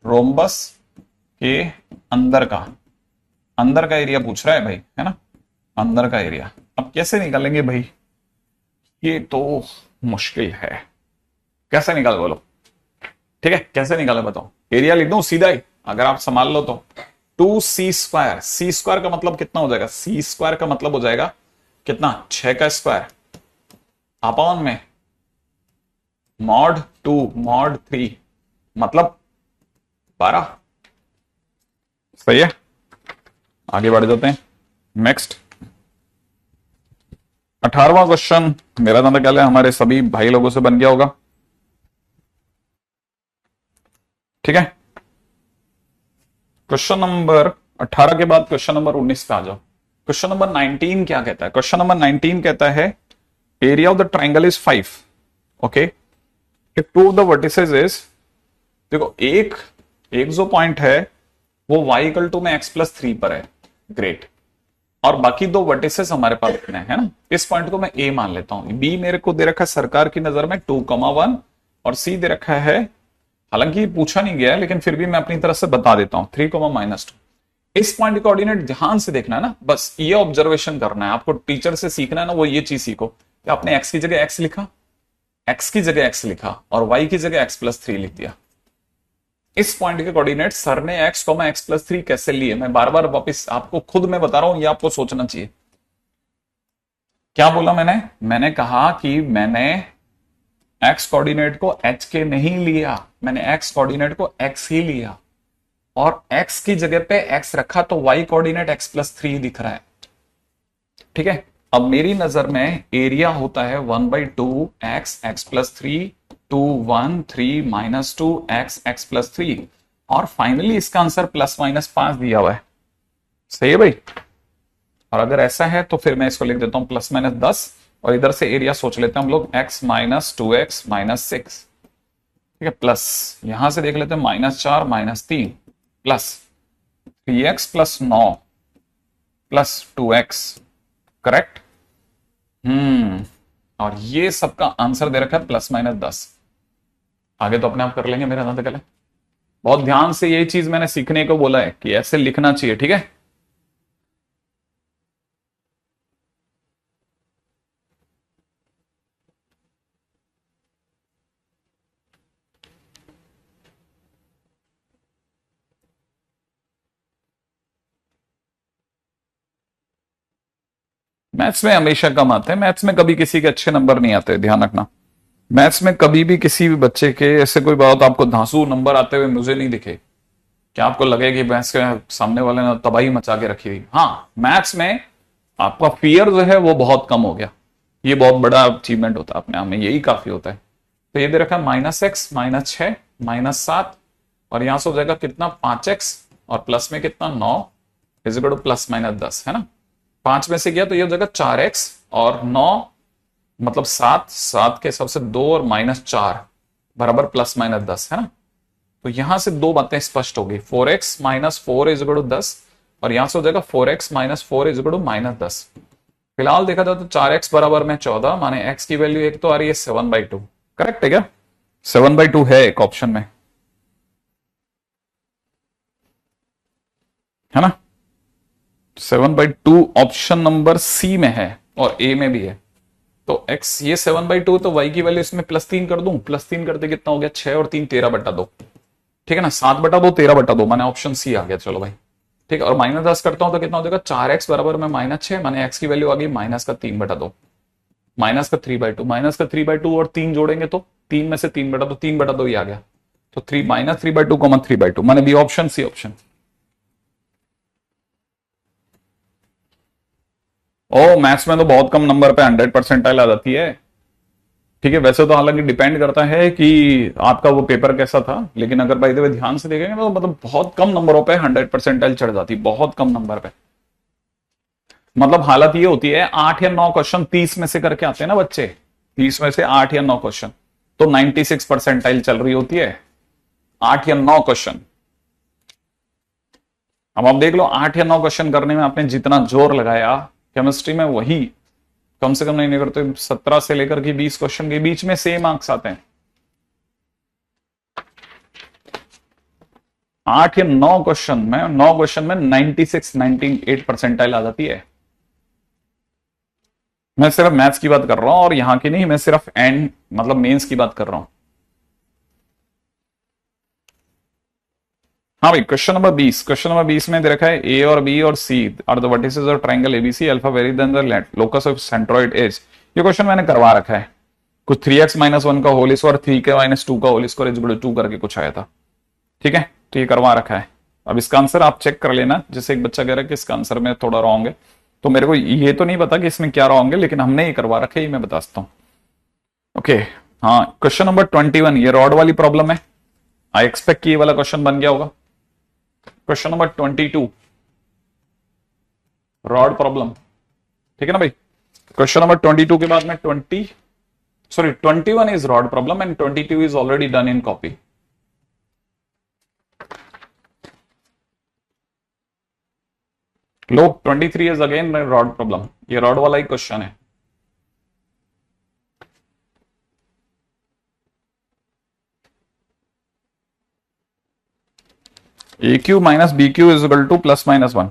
रोम्बस के अंदर का, अंदर का एरिया पूछ रहा है भाई, है ना, अंदर का एरिया। अब कैसे निकालेंगे भाई? ये तो मुश्किल है, कैसे निकाल बोलो? ठीक है, कैसे निकाले बताओ? एरिया लिख दो सीधा ही, अगर आप संभाल लो तो। 2c², सी स्क्वायर का मतलब कितना हो जाएगा? सी स्क्वायर का मतलब हो जाएगा कितना? 6 का स्क्वायर अपॉन में mod 2 mod 3 मतलब 12। सही है, आगे बढ़ जाते हैं। नेक्स्ट 18वां क्वेश्चन मेरा जहां तक ख्याल है हमारे सभी भाई लोगों से बन गया होगा। ठीक है, क्वेश्चन नंबर 18 के बाद क्वेश्चन नंबर 19 पे आ जाओ। क्वेश्चन नंबर 19 क्या कहता है? क्वेश्चन नंबर 19 कहता है area of the triangle is 5। Okay, if two of the vertices is, देखो एक एक जो पॉइंट है वो y इक्वल टू में x+3 पर है, ग्रेट। और बाकी 2 वर्टिसेस हमारे पास कितने हैं, है ना? इस पॉइंट को मैं a मान लेता हूं, b मेरे को दे रखा है सरकार की नजर में 2,1 और c दे रखा है, हालांकि पूछा नहीं गया है लेकिन फिर भी मैं अपनी तरफ से बता देता हूं 3,-2। इस पॉइंट के कोऑर्डिनेट ध्यान से देखना है ना, बस ये ऑब्जर्वेशन करना है आपको, टीचर से सीखना है ना, वो ये चीज सीखो कि आपने x की जगह x लिखा, x की जगह x लिखा और y की जगह x+3 लिख दिया। इस पॉइंट के कोऑर्डिनेट सर ने x,x+3 कैसे लिए, मैं बार बार वापस आपको खुद मैं बता रहा हूं, ये आपको सोचना चाहिए। क्या बोला मैंने? मैंने कहा कि मैंने x कोऑर्डिनेट को h के नहीं लिया, मैंने x कोऑर्डिनेट को x ही लिया और x की जगह पे x रखा तो y कोऑर्डिनेट x+3 दिख रहा है। ठीक है, अब मेरी नजर में एरिया होता है 1/2 x+3 2 1 3 -2 x+3 और फाइनली इसका आंसर +-5 दिया हुआ है। सही है भाई? और अगर ऐसा है तो फिर मैं इसको लिख देता हूं +-10 और इधर से एरिया सोच लेते हैं हम लोग x - 2x - 6। ठीक है, प्लस यहां से देख लेते हैं -4 -3 plus 3x + 9 plus 2x। Correct? और ये सबका आंसर दे रखा है +-10। आगे तो अपने आप कर लेंगे मेरा अंदाजा। बहुत ध्यान से ये चीज मैंने सीखने को बोला है कि ऐसे लिखना चाहिए। ठीक है, मैथ्स में हमेशा कम आते हैं, मैथ्स में कभी किसी के अच्छे नंबर नहीं आते, ध्यान रखना। मैथ्स में कभी भी किसी भी बच्चे के ऐसे कोई बात आपको धांसू नंबर आते हुए मुझे नहीं दिखे कि आपको लगे कि मैथ्स के सामने वाले ने तबाही मचा के रखी थी। हाँ, मैथ्स में आपका फियर जो है वो बहुत कम हो गया, ये बहुत बड़ा अचीवमेंट होता है अपने आप में, यही काफी होता है। तो ये दे रखा है -x, -6, -7, और यहां से हो जाएगा कितना 5x, और प्लस में कितना 9 इज इक्वल टू +-10, है ना। 5 में से गया तो ये हो जाएगा 4x, और 9 मतलब 7, 7 के हिसाब से 2 और -4 बराबर +-10, है ना। तो यहां से दो बातें स्पष्ट हो गई, 4x - 4 इज इक्वल टू 10, और यहां से हो जाएगा 4x - 4 इज इक्वल टू -10। फिलहाल देखा जाए तो 4x बराबर में 14, माने x की वैल्यू एक तो आ रही है 7/2। करेक्ट है क्या? 7/2 है एक ऑप्शन में, है ना। 7/2 ऑप्शन नंबर सी में है और ए में भी है। तो x ये 7/2, तो y की वैल्यू इसमें +3 कर दूं, +3 करते कितना हो गया 6 और 3 13/2, ठीक है ना। 7/2 13/2 माने ऑप्शन सी आ गया। चलो भाई ठीक है, और -10 करता हूं तो कितना हो जाएगा 4x बराबर में -6, माने x की वैल्यू आ गई -3/2, -3/2 और 3 जोड़ेंगे तो 3 में से 3/2, 3/2 ही आ गया। तो -3/2, 3/2 माने बी ऑप्शन, सी ऑप्शन। ओ, मैथ्स में तो बहुत कम नंबर पे 100% आ जाती है। ठीक है, वैसे तो हालांकि डिपेंड करता है कि आपका वो पेपर कैसा था, लेकिन अगर भाई देखो ध्यान से देखेंगे तो मतलब बहुत कम नंबरों पे 100% चढ़ जाती, बहुत कम नंबर पे। मतलब हालत ये होती है 8 या 9 क्वेश्चन 30 में से करके आते हैं ना बच्चे, 30 में से 8 या 9 क्वेश्चन, तो 96% चल रही होती है 8 या 9 क्वेश्चन। अब आप देख लो 8 या 9 क्वेश्चन करने में आपने जितना जोर लगाया केमिस्ट्री में, वही कम से कम नहीं करते 17 से लेकर के 20 क्वेश्चन के बीच में सेम मार्क्स आते हैं। 8 या 9 क्वेश्चन में 96 98% आ जाती है। मैं सिर्फ मैथ्स की बात कर रहा हूं और यहां की नहीं, मैं सिर्फ एंड मतलब मेंस की बात कर रहा हूं। हाँ भाई, क्वेश्चन नंबर 20 में दे रखा है ए और बी और C are the vertices of triangle ABC, alpha vary then the locus of centroid is. ये क्वेश्चन मैंने करवा रखा है, कुछ 3x - 1 का होल स्क्वायर, 3k - 2 का whole square is equal to 2 करके कुछ आया था। ठीक है, तो ये करवा रखा है। अब इसका आंसर आप चेक कर लेना, जैसे एक बच्चा कह रहा है कि इसका आंसर में थोड़ा रॉन्ग है, तो मेरे को ये तो नहीं पता कि इसमें क्या रॉन्ग है, लेकिन हमने ये करवा रखा है, ये मैं बता सकता हूँ। ओके, हाँ, क्वेश्चन नंबर 21 ये रॉड वाली प्रॉब्लम है। आई एक्सपेक्ट कि ये वाला क्वेश्चन बन गया होगा। क्वेश्चन नंबर 22 रॉड प्रॉब्लम, ठीक है ना भाई। क्वेश्चन नंबर 22 के बाद में 21 is rod problem and 22 is already done in copy. लो, 23 इज अगेन रॉड प्रॉब्लम, ये रॉड वाला ही क्वेश्चन है। A Q minus B Q is equal to +-1।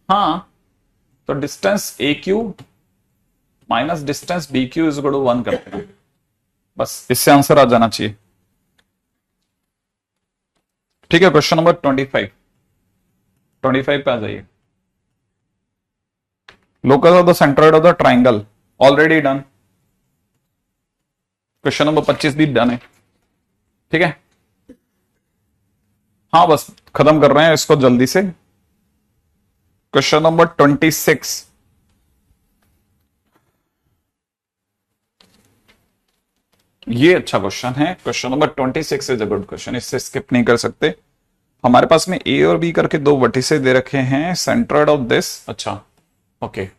हाँ, तो distance A Q minus distance B Q is equal to 1 करते हैं, बस इससे आंसर आ जाना चाहिए। ठीक है, क्वेश्चन नंबर 25 पे आ जाइए। Locus of the centroid of the triangle already done. Question number 25 भी डन है। ठीक है, हाँ बस खत्म कर रहे हैं इसको जल्दी से। क्वेश्चन नंबर 26, ये अच्छा क्वेश्चन है। Question number 26 is a good question, इससे स्किप नहीं कर सकते। हमारे पास में ए और बी करके दो वर्टिसेस दे रखे हैं सेंट्रॉइड ऑफ दिस। अच्छा, ओके,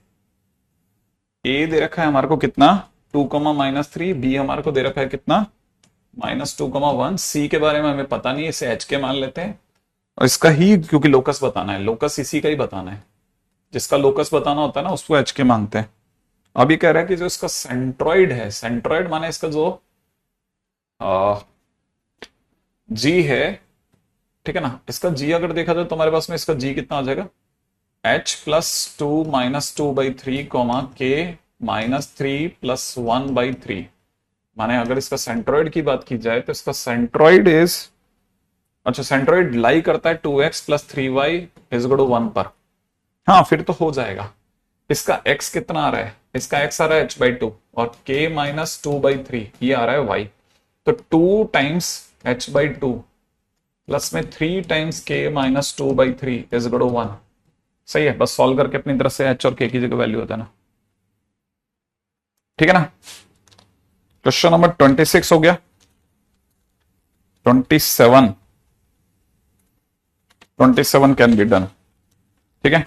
ए दे रखा है हमारे को कितना 2, -3, बी हमारे को दे रखा है कितना -2, 1। सी के बारे में हमें पता नहीं, इसे एच के मान लेते हैं, और इसका ही क्योंकि लोकस बताना है, लोकस इसी का ही बताना है, जिसका लोकस बताना होता है ना उसको एच के मानते हैं। अभी कह रहा है कि जो इसका सेंट्रॉइड है, सेंट्रॉइड माने इसका जो जी है, ठीक है ना, इसका जी अगर देखा जाए तो हमारे पास में इसका जी कितना आ जाएगा h+2 - 2/3, k -3 + 1/3। माने अगर इसका सेंट्रॉइड की बात की जाए तो इसका सेंट्रॉइड इज, अच्छा सेंट्रॉइड लाई करता है 2x + 3y = 1 पर। हाँ, फिर तो हो जाएगा, इसका x कितना आ रहा है, इसका x आ रहा है h/2 और k माइनस 2/3 ये आ रहा है y। तो 2 टाइम्स h/2 प्लस में 3 times k minus 2/3 is equal to 1। सही है, बस सॉल्व करके अपनी तरफ से h और k की जगह वैल्यू होता है ना। ठीक है ना। क्वेश्चन नंबर 26 हो गया। 27 कैन बी डन। ठीक है,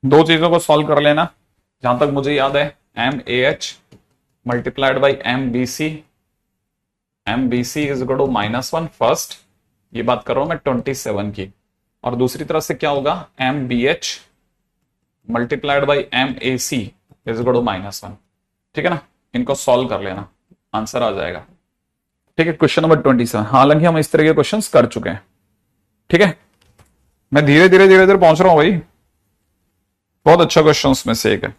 दो चीजों को सॉल्व कर लेना। जहां तक मुझे याद है MAH multiplied by MBC, MBC is equal to -1 first, ये बात कर रहा हूं मैं 27 की। और दूसरी तरफ से क्या होगा, MBH multiplied by MAC is equal to -1। ठीक है ना, इनको सॉल्व कर लेना, आंसर आ जाएगा। ठीक है, क्वेश्चन नंबर 27। हालांकि हम इस तरह के क्वेश्चंस कर चुके हैं। ठीक है, मैं धीरे धीरे पहुंच रहा हूं भाई। बहुत अच्छा क्वेश्चन में से एक है।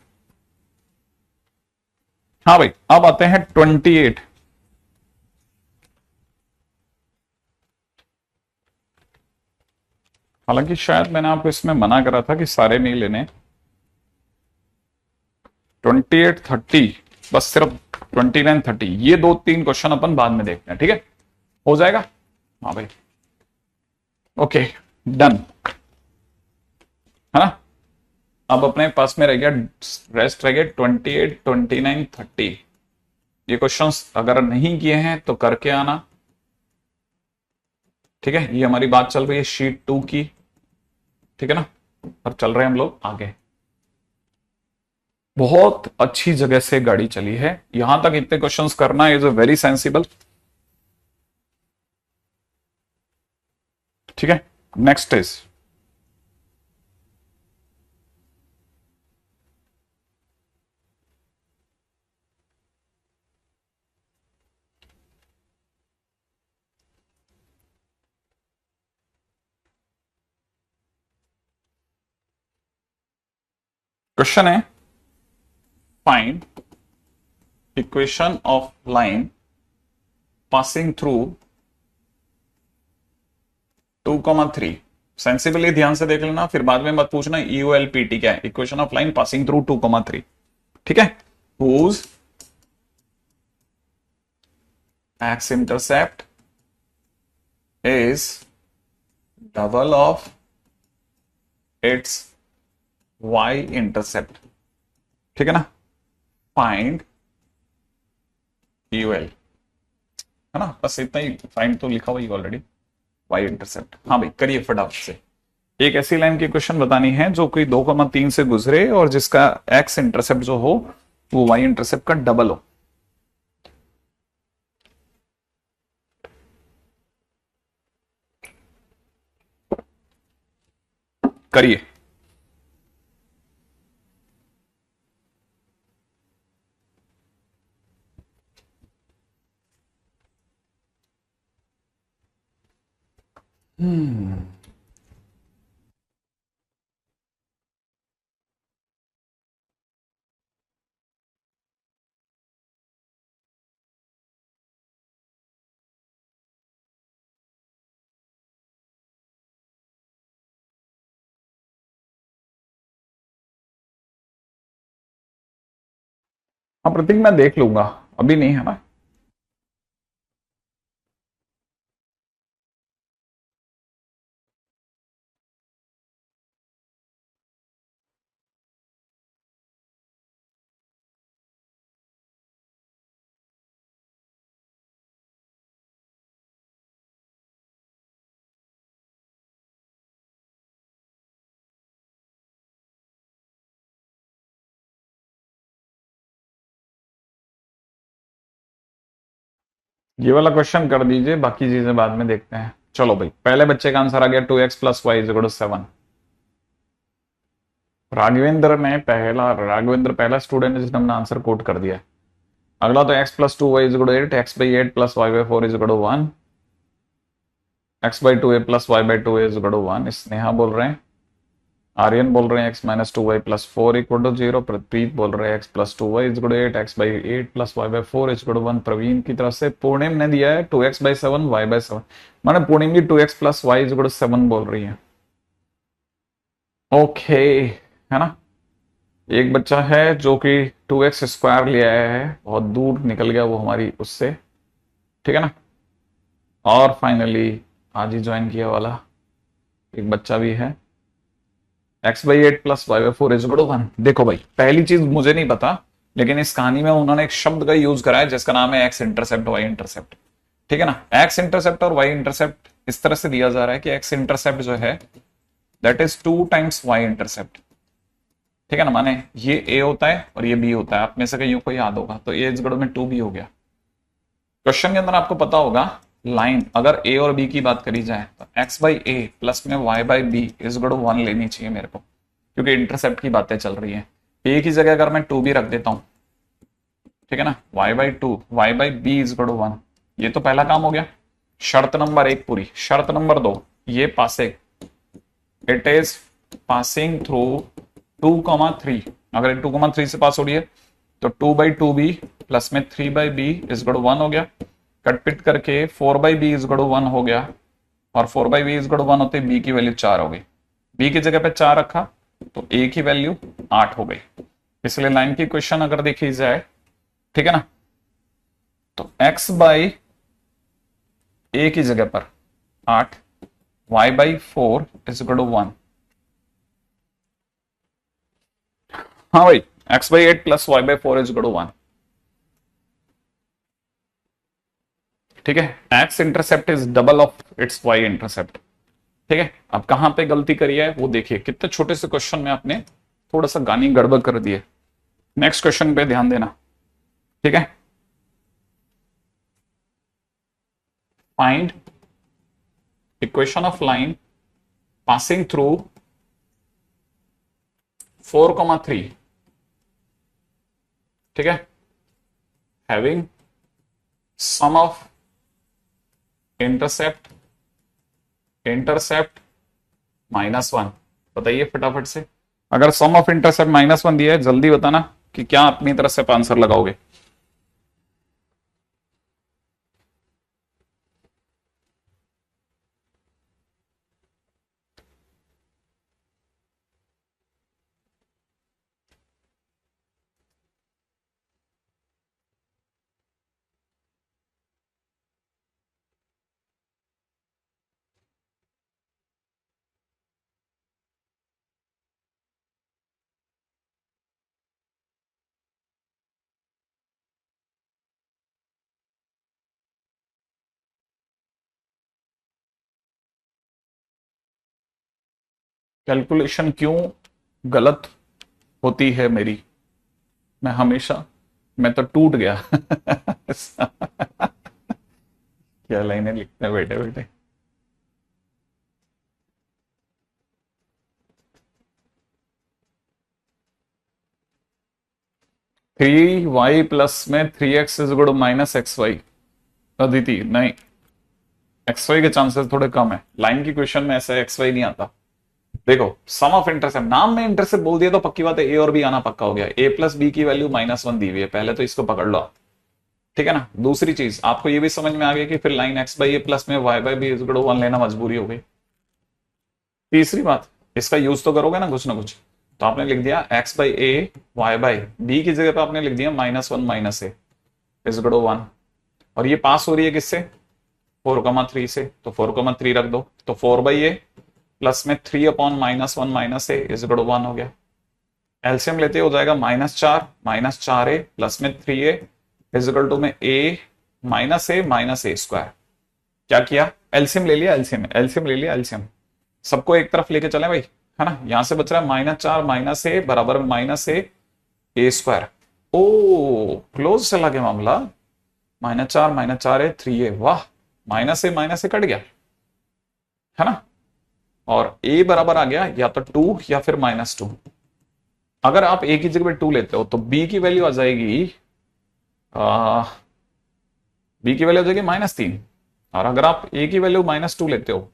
हाँ भाई, अब आते हैं 28। हालांकि शायद मैंने आपको इसमें मना करा था कि सारे नहीं लेने। 28, 30, बस सिर्फ 29, 30, ये 2-3 क्वेश्चन अपन बाद में देखते हैं। ठीक है, हो जाएगा। हाँ भाई, ओके डन, है ना। अब अपने पास में रह गया, रेस्ट रह गया 28, 29, 30। ये क्वेश्चंस अगर नहीं किए हैं तो करके आना। ठीक है, ये हमारी बात चल रही है शीट 2 की। ठीक है ना, और चल रहे हैं हम लोग आगे। बहुत अच्छी जगह से गाड़ी चली है, यहां तक इतने क्वेश्चंस करना इज अ वेरी सेंसिबल। ठीक है, नेक्स्ट इज क्वेश्चन है, find equation of line passing through 2,3। Sensibly ध्यान से देख लेना, फिर बाद में मत पूछना EOLPT क्या है। Equation of line passing through 2,3। ठीक है, whose x intercept is double of its y intercept। ठीक है ना, फाइंड EOL, है ना, बस इतना ही। फाइंड तो लिखा हुआ ही ऑलरेडी, y इंटरसेप्ट। हाँ भाई, करिए फटाफट से। एक ऐसी लाइन की क्वेश्चन बतानी है जो कोई 2,3 से गुजरे और जिसका x इंटरसेप्ट जो हो वो y इंटरसेप्ट का डबल हो। करिए। हाँ प्रतीक, मैं देख लूंगा, अभी नहीं है ना। ये वाला क्वेश्चन कर दीजिए, बाकी चीजें बाद में देखते हैं। चलो भाई, पहले बच्चे का आंसर आ गया 2x plus Y is equal to 7। Raghavendra पहला स्टूडेंट है जिसने अपना आंसर कोट कर दिया है। अगला तो x plus 2y is equal to 8, x/8 plus y/4 is equal to 1, x/2a plus y/2 is equal to 1। Sneha बोल रहे हैं, आर्यन बोल रहे हैं x minus 2y plus 4 equal to 0। Prateet बोल रहे हैं x plus 2y is equal to 8, x/8 plus y/4 is equal to 1। Praveen की तरफ से पूर्णिम ने दिया है 2x/7 y/7, माने पूर्णिम भी 2x plus y is equal to 7 बोल रही है। ओके, है ना। एक बच्चा है जो कि 2x² ले आया है, बहुत दूर निकल गया वो हमारी उससे, ठीक है ना। और फाइनली आज ही ज्वाइन किया वाला एक बच्चा भी है, x/8 प्लस y/4 = 1। देखो भाई, पहली चीज मुझे नहीं पता, लेकिन इस कहानी में उन्होंने एक शब्द का यूज करा है जिसका नाम है एक्स इंटरसेप्ट वाई इंटरसेप्ट, ठीक है ना। एक्स इंटरसेप्ट और वाई इंटरसेप्ट इस तरह से दिया जा रहा है कि एक्स इंटरसेप्ट जो है that is 2 times Y intercept, ठीक है ना। माने ये ए होता है और ये बी होता है, आप में से कहीं को याद होगा, तो ए इज में 2 बी हो गया। क्वेश्चन के अंदर आपको पता होगा लाइन अगर ए और बी की बात करी जाए तो x/a प्लस में y/b इज 1 लेनी चाहिए मेरे को, क्योंकि इंटरसेप्ट की बातें चल रही है। a की जगह अगर मैं 2b रख देता हूं, ठीक है ना, y/2 y/b इज 1, ये तो पहला काम हो गया। शर्त नंबर 1 पूरी। शर्त नंबर 2, ये पासे इट इज पासिंग थ्रू 2,3, अगर 2,3 से पास हो रही है तो 2/2b प्लस में 3/b इज 1 हो गया। कट पिट करके 4/b इज 1 हो गया, और 4/b इज 1 होते b की वैल्यू 4 हो गई। b की जगह पे 4 रखा तो a की वैल्यू 8 हो गई। इसलिए लाइन की क्वेश्चन अगर देखी जाए, ठीक है ना, तो x/a की जगह पर 8, y/4 इज 1। हाँ भाई, x/8 प्लस y/4 इज 1, ठीक है। X intercept is double of its Y intercept, ठीक है। अब कहां पे गलती करी है वो देखिए, कितने छोटे से क्वेश्चन में आपने थोड़ा सा गानी गड़बड़ कर दी है। नेक्स्ट क्वेश्चन पे ध्यान देना, ठीक है। Find equation of line passing through 4,3, ठीक है, हैविंग सम ऑफ इंटरसेप्ट -1। बताइए फटाफट से, अगर सम ऑफ इंटरसेप्ट -1 दिया है, जल्दी बताना कि क्या अपनी तरफ से आंसर लगाओगे। कैलकुलेशन क्यों गलत होती है मेरी, मैं हमेशा, मैं तो टूट गया क्या लाइनें लिखते हैं बेटे बेटे। 3y प्लस में 3x is good -xy। Aditi नहीं, xy के चांसेस थोड़े कम है, लाइन की क्वेश्चन में ऐसा xy नहीं आता। देखो, सम ऑफ इंटरसेप्ट, नाम में इंटरसेप्ट बोल दिया तो पक्की बात है ए और बी आना पक्का हो गया। a प्लस बी की वैल्यू -1 दी हुई है, पहले तो इसको पकड़ लो, ठीक है ना। दूसरी चीज आपको ये भी समझ में आ गई कि फिर लाइन x/a प्लस में y/b इज 1 लेना मजबूरी हो गई। तीसरी बात, इसका यूज तो करोगे ना कुछ ना कुछ, तो आपने लिख दिया x/a y/b की जगह पे आपने लिख दिया -1 - a इज 1, और ये पास हो रही है किससे, 4,3 से, तो 4,3 रख दो, तो 4/a प्लस में 3/-1 - a इज 1 हो गया। एलसीएम लेते हो जाएगा -4 प्लस में 3a इज इक्वल टू में a - a स्क्वायर। क्या किया, एलसीएम ले लिया, एलसीएम ले लिया, एलसीएम सबको एक तरफ लेके चले भाई, है ना। यहां से बच रहा है -4 - a बराबर -a स्क्वायर। ओ क्लोज चला गया मामला, -4 - a 3a, वाह, -a कट गया, है ना। और a बराबर आ गया या तो 2 या फिर -2। अगर आप a की जगह पे 2 लेते हो तो b की वैल्यू आ जाएगी, b की वैल्यू आ जाएगी -3, और अगर आप a की वैल्यू -2 लेते हो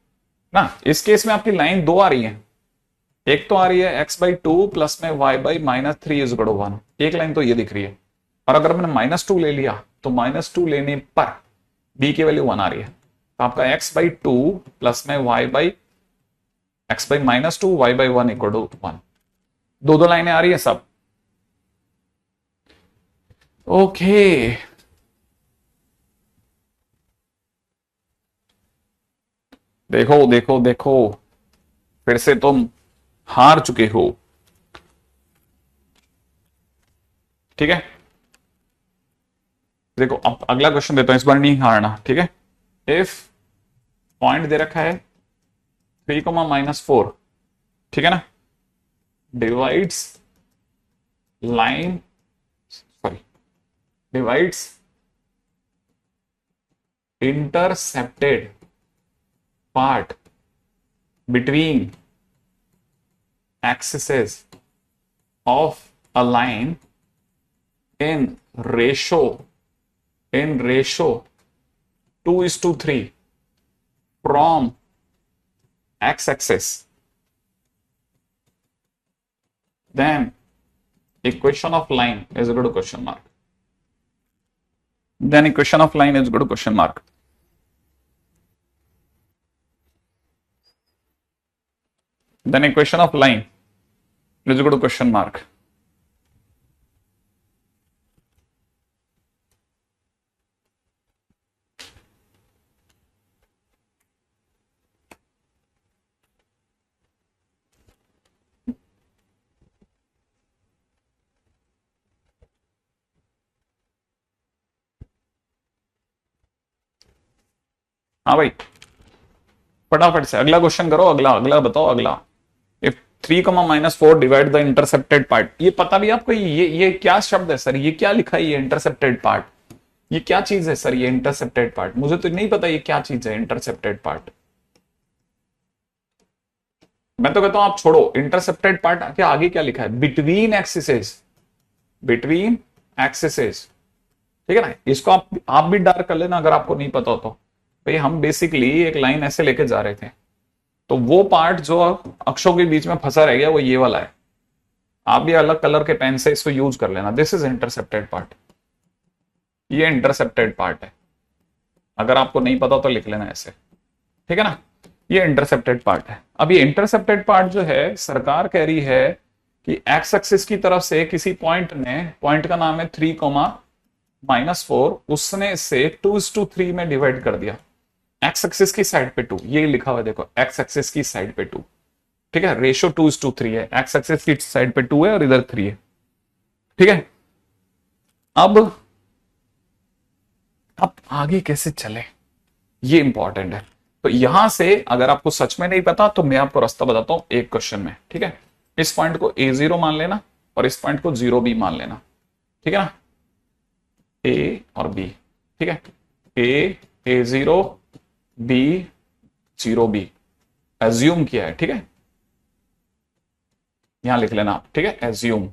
ना, इस केस में आपकी लाइन दो आ रही है। एक तो आ रही है x/2 प्लस में y/-3 इज 1, एक लाइन तो ये दिख रही है। और अगर मैंने -2 ले लिया तो -2 लेने पर b की वैल्यू 1 आ रही है, तो आपका x/2 प्लस में x/-2 y/1 = 1। दो लाइनें आ रही है सब, ओके, देखो देखो देखो, फिर से तुम हार चुके हो। ठीक है, देखो अब अगला क्वेश्चन देता हूं, इस बार नहीं हारना। ठीक है, इफ पॉइंट दे रखा है 3, -4, ठीक है ना, divides line, sorry, divides intercepted part between axes of a line in ratio 2:3 from x-axis, then equation of line is equal to question mark. Then equation of line is equal to question mark. Then equation of line is equal to question mark. हाँ भाई, फटाफट से अगला question करो, अगला अगला बताओ अगला। If 3, -4 divide the intercepted part, ये पता भी आपको, ये क्या शब्द है सर, ये क्या लिखा है, ये इंटरसेप्टेड पार्ट, ये क्या चीज है सर, ये इंटरसेप्टेड पार्ट, मुझे तो नहीं पता ये क्या चीज है इंटरसेप्टेड पार्ट। मैं तो कहता हूं आप छोड़ो, इंटरसेप्टेड पार्ट के आगे क्या लिखा है, बिटवीन एक्सिसेस, बिटवीन एक्सिसेस। ठीक है ना, इसको आप भी डार्क कर लेना अगर आपको नहीं पता हो तो। भाई हम बेसिकली एक लाइन ऐसे लेके जा रहे थे, तो वो पार्ट जो अक्षों के बीच में फंसा रह गया वो ये वाला है। आप भी अलग कलर के पेन से इसको यूज कर लेना, दिस इज इंटरसेप्टेड पार्ट, ये इंटरसेप्टेड पार्ट है। अगर आपको नहीं पता तो लिख लेना ऐसे, ठीक है ना, ये इंटरसेप्टेड पार्ट है। अब ये इंटरसेप्टेड पार्ट जो है, सरकार कह रही है कि एक्स एक्सिस की तरफ से किसी पॉइंट ने, पॉइंट का नाम है 3, -4, उसने इसे 2:3 में डिवाइड कर दिया। एक्स एक्सिस की साइड पे 2, ये लिखा हुआ है देखो, एक्स एक्सिस की साइड पे 2, ठीक है, रेशो 2:3 है, एक्स एक्सिस की साइड पे 2 है और इधर 3 है। ठीक है, अब आगे कैसे चले, ये इंपॉर्टेंट है। तो यहां से अगर आपको सच में नहीं पता तो मैं आपको रास्ता बताता हूं एक क्वेश्चन में। ठीक है, इस पॉइंट को A0 मान लेना और इस पॉइंट को 0B मान लेना। ठीक है ना, A और B, ठीक है, A0 B 0B एज्यूम किया है। ठीक है, यहां लिख लेना आप, ठीक है, एज्यूम।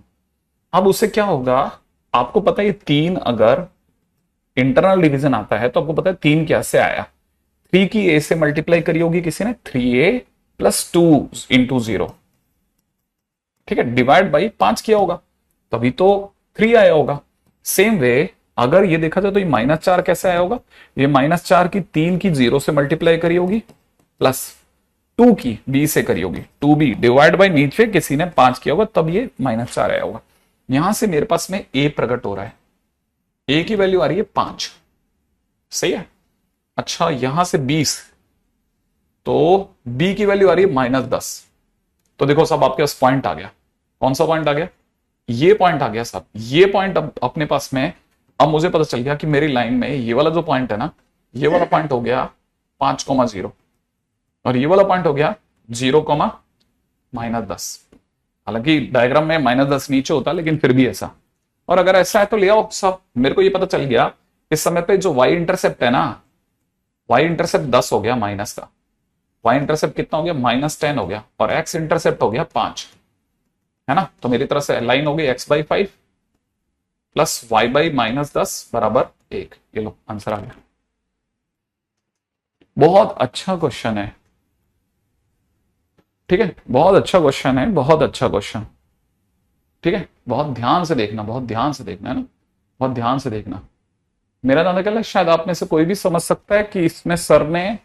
अब उससे क्या होगा, आपको पता है 3 अगर इंटरनल डिवीजन आता है तो आपको पता है 3 क्या से आया, 3 की A से मल्टीप्लाई करी होगी किसी ने, 3A + 2 × 0, ठीक है, डिवाइड बाई 5 किया होगा, तभी तो 3 आया होगा। सेम वे अगर ये देखा जाए तो ये -4 कैसे आया होगा, ये -4 की 3 की 0 से मल्टीप्लाई करी होगी प्लस 2 की B से करी होगी, 2B डिवाइड बाई नीचे किसी ने 5 किया होगा, तब ये -4 आया होगा। यहां से मेरे पास में A प्रकट हो रहा है, A की वैल्यू आ रही है 5, सही है। अच्छा, यहां से 20, तो B की वैल्यू आ रही है -10। तो देखो सब आपके पास पॉइंट आ गया, कौन सा पॉइंट आ गया, ये पॉइंट आ गया सब, ये पॉइंट अब अपने पास में। अब मुझे पता चल गया कि मेरी लाइन में ये वाला जो पॉइंट है ना, ये वाला पॉइंट हो गया 5,0 और ये वाला पॉइंट हो गया 0,-10। हालांकि डायग्राम में -10 नीचे होता, लेकिन फिर भी ऐसा। और अगर ऐसा है तो ले आओ सब, मेरे को ये पता चल गया इस समय पे जो y इंटरसेप्ट है ना, y इंटरसेप्ट 10 हो गया माइनस का, y इंटरसेप्ट कितना हो गया, -10 हो गया, और x इंटरसेप्ट हो गया 5, है ना। तो मेरी तरफ से लाइन हो गई x/5 प्लस y/-10 बराबर 1। ये लो आंसर आ गया। बहुत अच्छा क्वेश्चन है, ठीक है, बहुत अच्छा क्वेश्चन है, बहुत अच्छा क्वेश्चन। ठीक है, बहुत ध्यान से देखना, बहुत ध्यान से देखना, है ना, बहुत ध्यान से देखना। मेरा जानने का शायद आप में से कोई भी समझ सकता है कि इसमें सर ने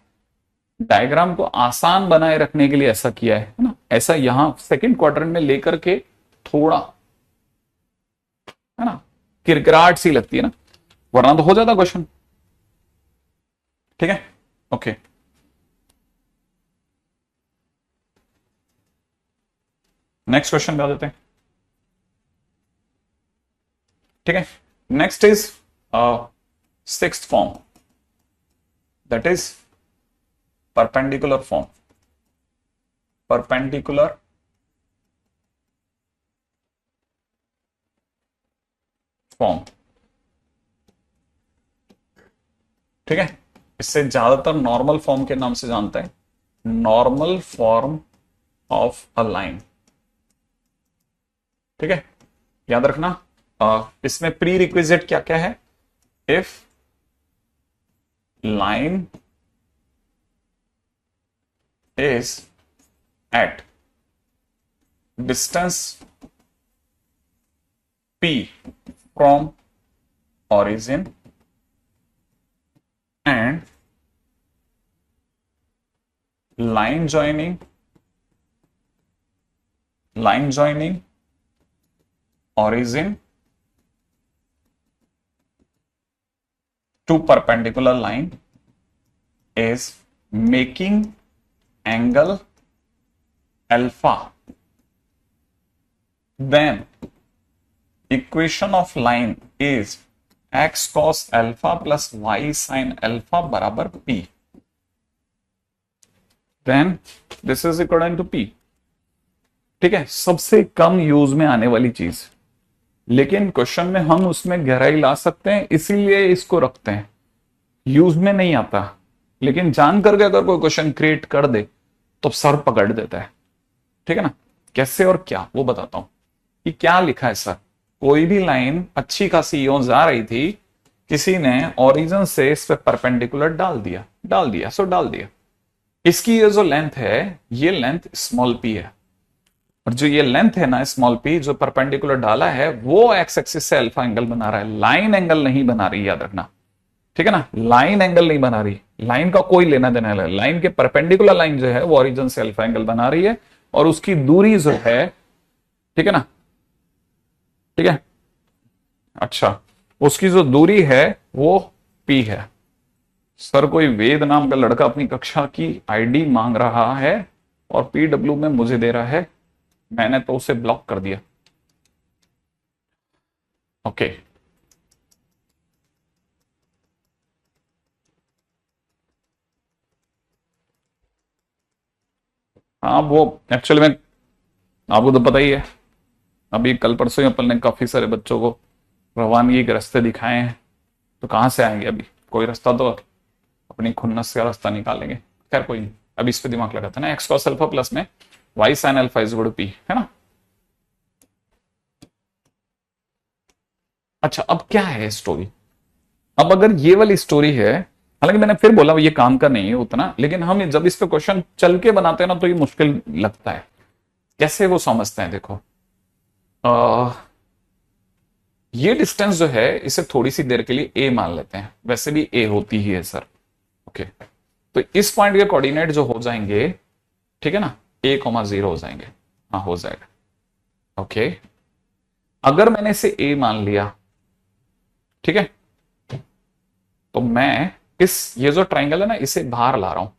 डायग्राम को आसान बनाए रखने के लिए ऐसा किया है ना, ऐसा यहां सेकंड क्वाड्रेंट में लेकर के थोड़ा, है ना, किरकिराहट सी लगती है ना, वरना तो हो जाता क्वेश्चन। ठीक है, ओके। नेक्स्ट क्वेश्चन पे आ देते हैं। ठीक है, next is sixth form, that is perpendicular form. Perpendicular form, ठीक है, इससे ज्यादातर नॉर्मल फॉर्म के नाम से जानते हैं, normal form of a line. ठीक है, याद रखना इसमें प्री रिक्विजिट क्या क्या है, if line is at distance p from origin and line joining origin to perpendicular line is making angle alpha, then equation of line is x cos alpha plus y sin alpha बराबर p, then this is equivalent to p। ठीक है, सबसे कम use में आने वाली चीज, लेकिन question में हम उसमें गहराई ला सकते हैं, इसीलिए इसको रखते हैं। यूज में नहीं आता, लेकिन जान करके अगर कोई क्वेश्चन क्रिएट कर दे तो सर पकड़ देता है। ठीक है ना, कैसे और क्या वो बताता हूं कि क्या लिखा है सर। कोई भी लाइन अच्छी खासी यूं जा रही थी, किसी ने ओरिजिन से इस पे परपेंडिकुलर डाल दिया सो डाल दिया। इसकी ये जो लेंथ है, ये लेंथ स्मॉल p है, और जो ये लेंथ है ना स्मॉल p, जो परपेंडिकुलर डाला है वो एक्स एक्सिस से अल्फा एंगल बना रहा है, लाइन एंगल नहीं बना रही, याद रखना। ठीक है ना, लाइन एंगल नहीं बना रही, लाइन का कोई लेना देना है। लाइन के परपेंडिकुलर लाइन जो है वो ओरिजिन से अल्फा एंगल बना रही है, और उसकी दूरी जो है, ठीक है ना, ठीक है, अच्छा, उसकी जो दूरी है वो p है। सर कोई वेद नाम का लड़का अपनी कक्षा की आईडी मांग रहा है और PW में मुझे दे रहा है, मैंने तो उसे ब्लॉक कर दिया। ओके, हाँ वो एक्चुअली में आपको तो पता ही है, अभी कल परसों ही अपन ने काफी सारे बच्चों को रवानगी के रास्ते दिखाए हैं, तो कहां से आएंगे अभी, कोई रास्ता तो अपनी खुन्नस का रास्ता निकालेंगे। खैर कोई नहीं, अभी इस पे दिमाग लगाते ना, एक्स कॉस अल्फा प्लस में Y sine alpha is equal to P, है ना। अच्छा, अब क्या है स्टोरी। अब अगर ये वाली स्टोरी है, हालांकि मैंने फिर बोला ये काम का नहीं है उतना, लेकिन हम जब इस पे क्वेश्चन चल के बनाते हैं ना तो ये मुश्किल लगता है। कैसे वो समझते हैं, देखो ये डिस्टेंस जो है इसे थोड़ी सी देर के लिए ए मान लेते हैं, वैसे भी ए होती ही है सर। ओके, तो इस पॉइंट के कोऑर्डिनेट जो हो जाएंगे, ठीक है ना, a,0 हो जाएंगे। हाँ हो जाएगा। ओके, अगर मैंने इसे a मान लिया, ठीक है, तो मैं ये जो ट्राइंगल है ना इसे बाहर ला रहा हूं,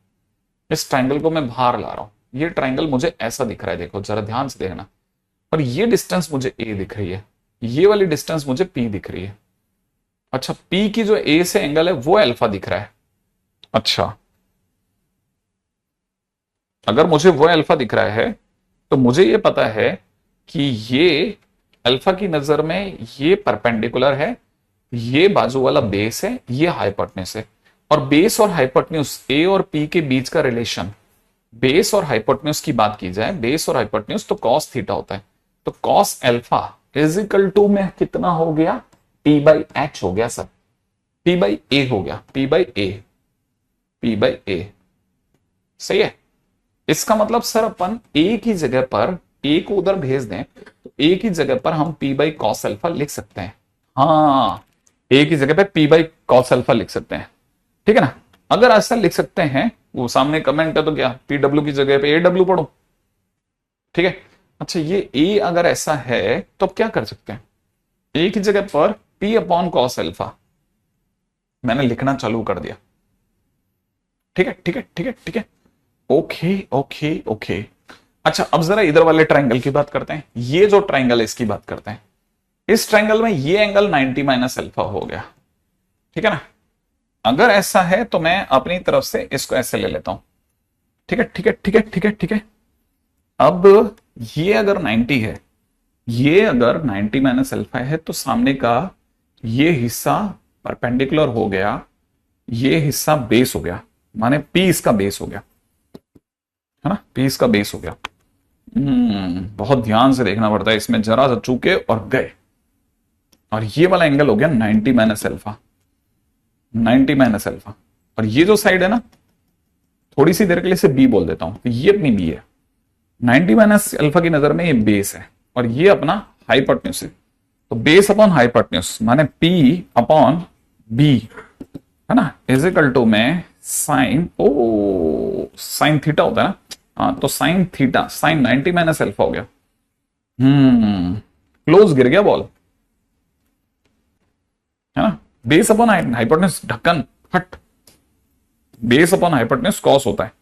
इस ट्राइंगल को मैं बाहर ला रहा हूं। ये ट्राइंगल मुझे ऐसा दिख रहा है, देखो जरा ध्यान से देखना, और ये डिस्टेंस मुझे a दिख रही है, ये वाली डिस्टेंस मुझे p दिख रही है। अच्छा, p की जो a से एंगल है वो अल्फा दिख रहा है। अच्छा, अगर मुझे वो अल्फा दिख रहा है तो मुझे ये पता है कि ये अल्फा की नजर में ये परपेंडिकुलर है, ये बाजू वाला बेस है, ये हाइपोटेन्यूज है। और बेस और हाइपोटेन्यूज ए और पी के बीच का रिलेशन, बेस और हाइपोटेन्यूज की बात की जाए, बेस और हाइपोटेन्यूज तो कॉस थीटा होता है, तो cos alpha is equal to में कितना हो गया, p बाई एच हो गया सर, p बाई ए हो गया, p बाई ए, सही है। इसका मतलब सर अपन a की जगह पर a को उधर भेज दें तो a की जगह पर हम p बाई कॉस अल्फा लिख सकते हैं। हाँ, a की जगह पर p बाई कॉस अल्फा लिख सकते हैं, ठीक है ना। अगर ऐसा लिख सकते हैं, वो सामने कमेंट है तो क्या PW की जगह पे AW पढ़ो, ठीक है। अच्छा, ये a अगर ऐसा है तो अब क्या कर सकते हैं, a की जगह पर P अपॉन कॉस अल्फा। मैंने लिखना चालू कर दिया। ठीक है ठीक है ठीक है ठीक है। Okay okay okay. अच्छा, अब जरा इधर वाले ट्रायंगल की बात करते हैं। ये जो ट्रायंगल है इसकी बात करते हैं। इस ट्रायंगल में ये एंगल 90 माइनस अल्फा हो गया, ठीक है ना। अगर ऐसा है तो मैं अपनी तरफ से इसको ऐसे ले लेता हूं। ठीक है ठीक है ठीक है ठीक है ठीक है। अब ये अगर 90 है, ये अगर 90 माइनस अल्फा है, तो सामने का ये हिस्सा परपेंडिकुलर हो गया, ये हिस्सा बेस हो गया, माने पी इसका बेस हो गया, है ना, पी इसका बेस हो गया। बहुत ध्यान से देखना पड़ता है इसमें, जरा सा चूके और गए। और ये वाला एंगल हो गया 90 माइनस अल्फा, 90 माइनस अल्फा। और ये जो साइड है ना, थोड़ी सी देर के लिए इसे बी बोल देता हूं, तो ये अपनी बी है। 90 माइनस अल्फा की नजर में ये बेस है और ये अपना हाइपोटेन्यूज है। तो बेस अपॉन हाइपोटेन्यूज माने पी अपॉन बी, है ना, इज इक्वल टू में साइन, ओ साइन थीटा होता है ना, हाँ, तो sine theta, sine 90 minus alpha हो गया। क्लोज गिर गया बॉल, है ना। बेस अपॉन हाइपोटेन्यूज, ढक्कन हट, बेस अपॉन हाइपोटेन्यूज कॉस होता है,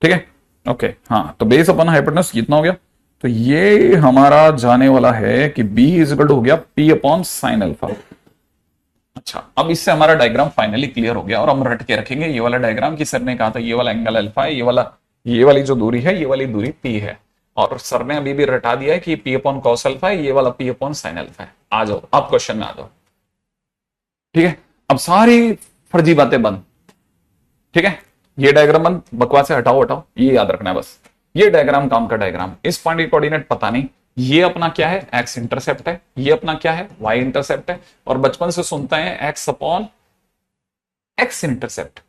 ठीक है। ओके हाँ, तो बेस अपॉन हाइपोटेन्यूज कितना हो गया, तो ये हमारा जाने वाला है कि b इज इक्वल टू हो गया p अपॉन साइन अल्फा। अच्छा, अब इससे हमारा डायग्राम फाइनली क्लियर हो गया और हम रट के रखेंगे ये वाला डायग्राम कि सर ने कहा था ये वाला एंगल अल्फा है, ये वाली जो दूरी है, ये वाली दूरी p है। और सर ने अभी भी रटा दिया है कि p अपॉन कॉस अल्फा है, ये वाला p अपॉन साइन अल्फा है। आ जाओ अब क्वेश्चन में आ जाओ, ठीक है। अब सारी फर्जी बातें बंद, ठीक है। ये डायग्राम बंद, बकवास से हटाओ हटाओ, ये याद रखना है बस। ये डायग्राम काम का डायग्राम, इस पॉइंट की कोऑर्डिनेट पता नहीं, ये अपना क्या है, एक्स इंटरसेप्ट है, ये अपना क्या है, वाई इंटरसेप्ट है। और बचपन से सुनते हैं X upon X intercept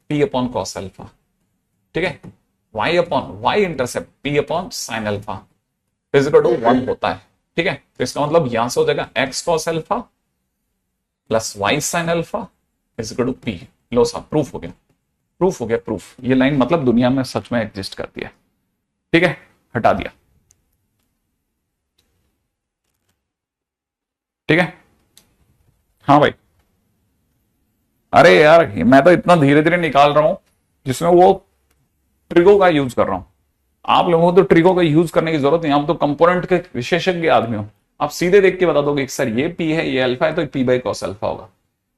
P upon cos alpha, ठीक है। Y upon Y intercept P upon sine alpha is equal to 1 होता है, ठीक है। तो इसका मतलब यहां से हो जाएगा X cos alpha plus Y sine alpha is equal to P. लो साहब, प्रूफ हो गया, प्रूफ हो गया, प्रूफ। ये लाइन मतलब दुनिया में सच में एग्जिस्ट करती है, ठीक है। हटा दिया, ठीक है। हाँ भाई, अरे यार मैं तो इतना धीरे धीरे निकाल रहा हूं जिसमें वो ट्रिगो का यूज कर रहा हूं। आप लोगों को तो ट्रिगो का यूज करने की जरूरत नहीं, आप तो कंपोनेंट के विशेषज्ञ आदमी हो। आप सीधे देख के बता दोगे सर ये पी है, ये अल्फा है, तो पी बाई कॉस अल्फा होगा।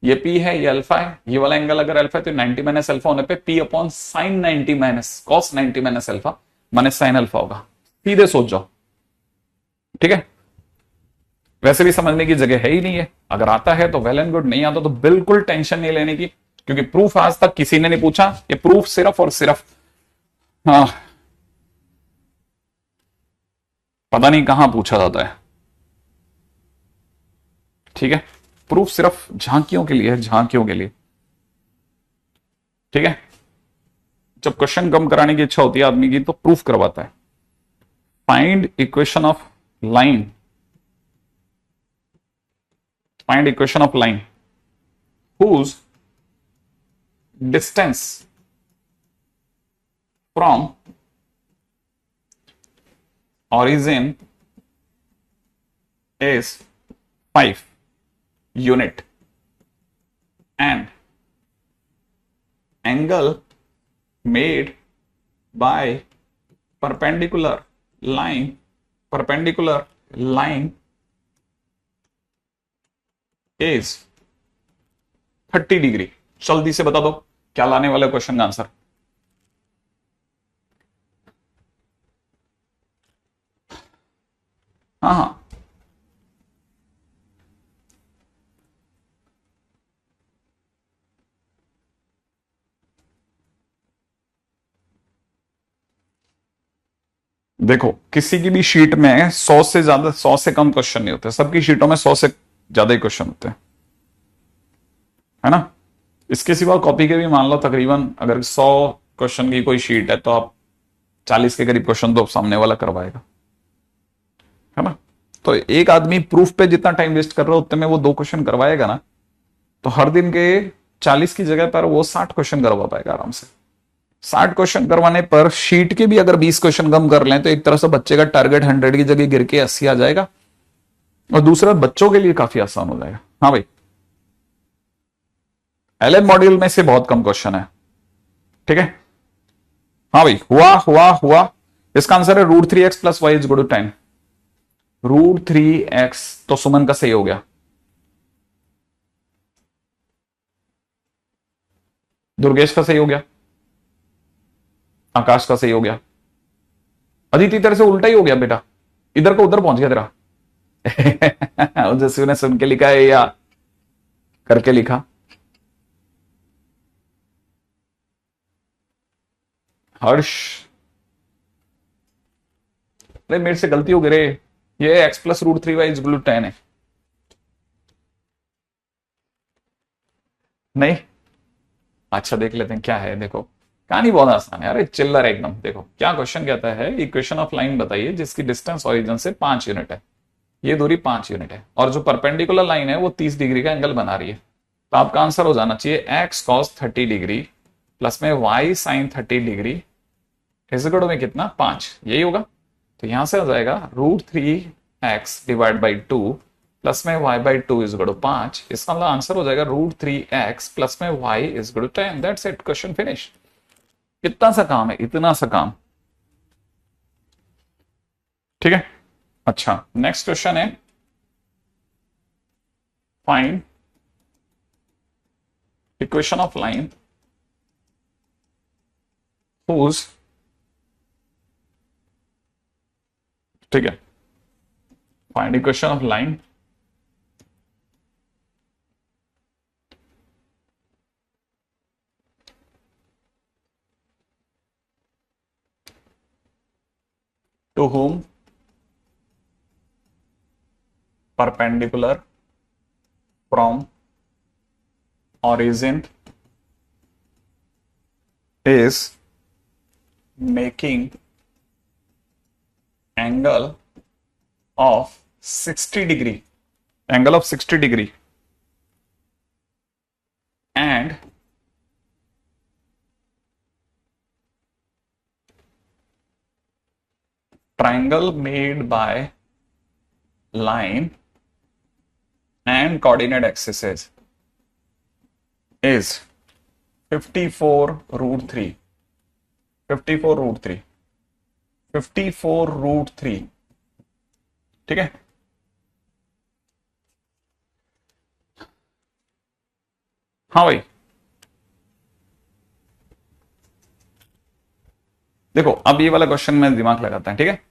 ये पी है, ये अल्फा है, ये वाला एंगल अगर अल्फा है तो 90 माइनस अल्फा होने पे P upon sign 90 minus cos 90 minus alpha माने साइन अल्फा होगा। सीधे सोच जाओ, ठीक है। वैसे भी समझने की जगह है ही नहीं है, अगर आता है तो वेल एंड गुड, नहीं आता तो बिल्कुल टेंशन नहीं लेने की, क्योंकि प्रूफ आज तक किसी ने नहीं पूछा। ये प्रूफ सिर्फ और सिर्फ हाँ, पता नहीं कहां पूछा जाता है, ठीक है। प्रूफ सिर्फ झांकियों के लिए है, झांकियों के लिए, ठीक है। जब क्वेश्चन कम कराने की इच्छा होती है आदमी की तो प्रूफ करवाता है। Find equation of line, find equation of line whose distance from origin is 5 unit and angle made by perpendicular line is 30 degree. जल्दी से बता दो क्या लाने वाले क्वेश्चन का आंसर। हाँ हाँ, देखो किसी की भी शीट में 100 से ज्यादा, 100 से कम क्वेश्चन नहीं होते, सबकी शीटों में 100 से ज्यादा ही क्वेश्चन होते हैं, है ना। इसके सिवा कॉपी के भी मान लो तकरीबन अगर 100 क्वेश्चन की कोई शीट है तो आप 40 के करीब क्वेश्चन तो सामने वाला करवाएगा, है ना। तो एक आदमी प्रूफ पे जितना टाइम वेस्ट कर रहा है उतने में वो 2 क्वेश्चन करवाएगा ना, तो हर दिन के 40 की जगह पर वो 60 क्वेश्चन करवा पाएगा आराम से। 60 क्वेश्चन करवाने पर शीट के भी अगर 20 क्वेश्चन कम कर लें तो एक तरह से बच्चे का टारगेट 100 की जगह गिर के 80 आ जाएगा, और दूसरा बच्चों के लिए काफी आसान हो जाएगा। हाँ भाई, एलएन मॉड्यूल में से बहुत कम क्वेश्चन है। ठीक है, हाँ भाई, हुआ हुआ हुआ। इसका आंसर है √3x+y = 10। √3x तो सुमन का सही हो गया, दुर्गेश का सही हो गया, आकाश का सही हो गया, अदिति तेरे से उल्टा ही हो गया बेटा, इधर को उधर पहुंच गया तेरा। जैसे ने सुन के लिखा है या करके लिखा। हर्ष, अरे मेरे से गलती हो गई रे, ये x+√3y = 10 है। नहीं, अच्छा देख लेते हैं क्या है। देखो कहानी बहुत आसान है, अरे चिल्लर एकदम। देखो क्या क्वेश्चन कहता है, इक्वेशन ऑफ लाइन बताइए जिसकी डिस्टेंस ओरिजिन से 5 यूनिट है, ये दूरी 5 यूनिट है, और जो परपेंडिकुलर लाइन है वो 30 डिग्री का एंगल बना रही है। तो आपका आंसर हो जाना चाहिए x cos 30 डिग्री प्लस में y sin 30 डिग्री इक्वल में कितना 5, यही होगा। तो यहां से आ जाएगा √3x/2 प्लस में y/2 = 5। इसका मतलब आंसर हो जाएगा √3x प्लस में y = 10। That's it, question finish. इतना सा काम है, इतना सा काम। ठीक है, अच्छा नेक्स्ट क्वेश्चन है, find equation of line whose, ठीक है, find equation of line to whom perpendicular from origin is making angle of 60 degree, angle of 60 degree and triangle made by line and coordinate axes is 54√3, 54√3, 54√3। ठीक है, हाँ भाई देखो अब ये वाला क्वेश्चन में दिमाग लगाता है। ठीक है,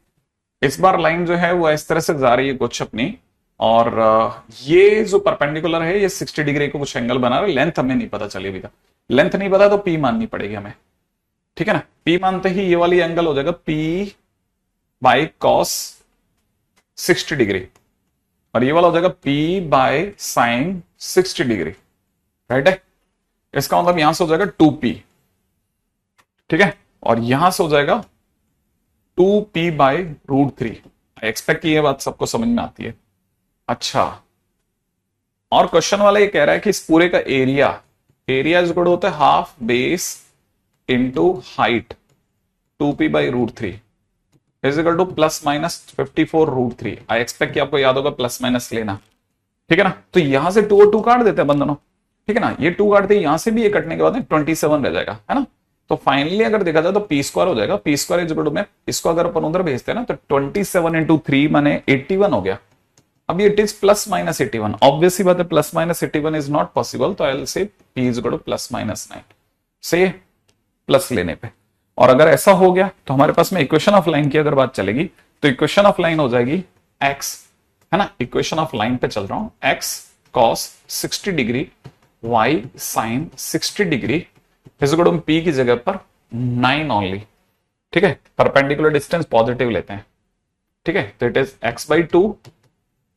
इस बार लाइन जो है वो इस तरह से जा रही है कुछ अपनी, और ये जो परपेंडिकुलर है ये 60 डिग्री को कुछ एंगल बना रहा है। लेंथ हमें नहीं पता चली अभी तक, लेंथ नहीं पता तो पी माननी पड़ेगी हमें। ठीक है ना, पी मानते ही ये वाली एंगल हो जाएगा p/cos 60 डिग्री, और ये वाला हो जाएगा p/sin 60 डिग्री। राइट है, इसका मतलब यहां से हो जाएगा 2p। ठीक है, और यहां से हो जाएगा 2p/√3। आई एक्सपेक्ट ये बात सबको समझ में आती है। अच्छा, और क्वेश्चन वाला ये कह रहा है कि इस पूरे का एरिया, एरिया इज इक्वल होता है half base into height 2p/√3 is equal to +-54√3। I expect कि आपको याद होगा प्लस माइनस लेना। ठीक है ना, तो यहां से 2 और 2 काट देते हैं बंधनों। ठीक है ना, ये 2 काटते यहां से भी ये कटने के बाद 27 रह जाएगा, है ना। तो फाइनली अगर देखा जाए तो p² हो जाएगा, p² इज इक्वल टू में इसको अगर अपन उधर भेजते हैं ना तो 27 × 3 माने 81 हो गया। अब ये इट इज +-81, ऑब्वियसली बात है +-81 इज नॉट पॉसिबल, तो I will say p is equal to +-9 से प्लस लेने पे। और अगर ऐसा हो गया तो हमारे पास में इक्वेशन ऑफ लाइन की अगर बात चलेगी तो इक्वेशन ऑफ लाइन हो जाएगी x, है ना, इक्वेशन ऑफ लाइन पे चल रहा हूं, x cos 60 degree y sin 60 degree is equal to p की जगह पर 9 ओनली। ठीक है, परपेंडिकुलर डिस्टेंस पॉजिटिव लेते हैं। ठीक है, तो इट इज x/2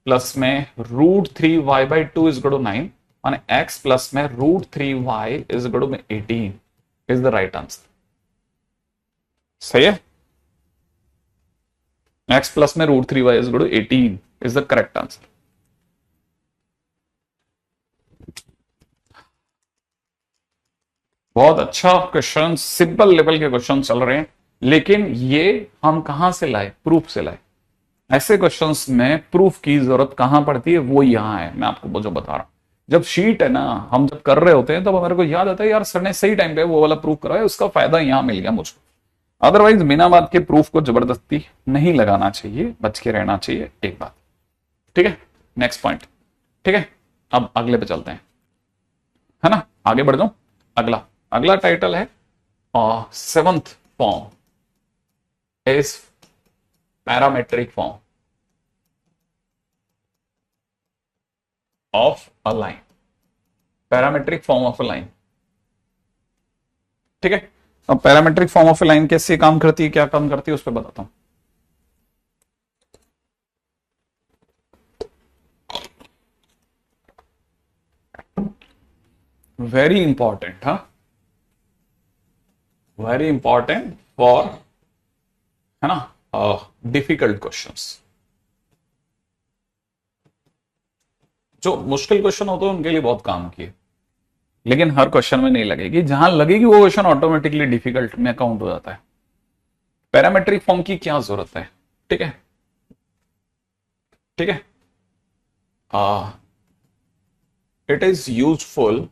प्लस में √3y/2 इज इक्वल टू 9 माने x प्लस में √3y is equal to 18 is the right answer. सही है, x प्लस में √3y is equal to 18 is the correct answer. बहुत अच्छा क्वेश्चन, सिंपल लेवल के question चल रहे हैं, लेकिन ये हम कहां से लाए, प्रूफ से लाए। ऐसे क्वेश्चंस में प्रूफ की जरूरत कहां पड़ती है, वो यहां है। मैं आपको जो बता रहा हूं, जब शीट है ना, हम जब कर रहे होते हैं तब हमारे को याद आता है यार सर ने सही टाइम पे वो वाला प्रूफ कराया, उसका फायदा यहां मिल गया मुझको। अदरवाइज बिना बात के प्रूफ को जबरदस्ती नहीं लगाना चाहिए, बच के रहना चाहिए, एक बात। ठीक है, नेक्स्ट पॉइंट। ठीक है, अब अगले पे चलते हैं, है ना, आगे बढ़ जाऊं। अगला अगला टाइटल है seventh form is parametric form of a line. Parametric form of a line. ठीक है, अब parametric form of a line कैसे काम करती है, क्या काम करती है, उस पर बताता हूं। वेरी इंपॉर्टेंट, हाँ, वेरी इंपॉर्टेंट फॉर, है ना, डिफिकल्ट क्वेश्चंस। जो मुश्किल क्वेश्चन होते हैं उनके लिए बहुत काम किए, लेकिन हर क्वेश्चन में नहीं लगेगी। जहां लगेगी वो क्वेश्चन ऑटोमेटिकली डिफिकल्ट में काउंट हो जाता है। पैरामेट्रिक फॉर्म की क्या जरूरत है? ठीक है, ठीक है, इट इज यूजफुल,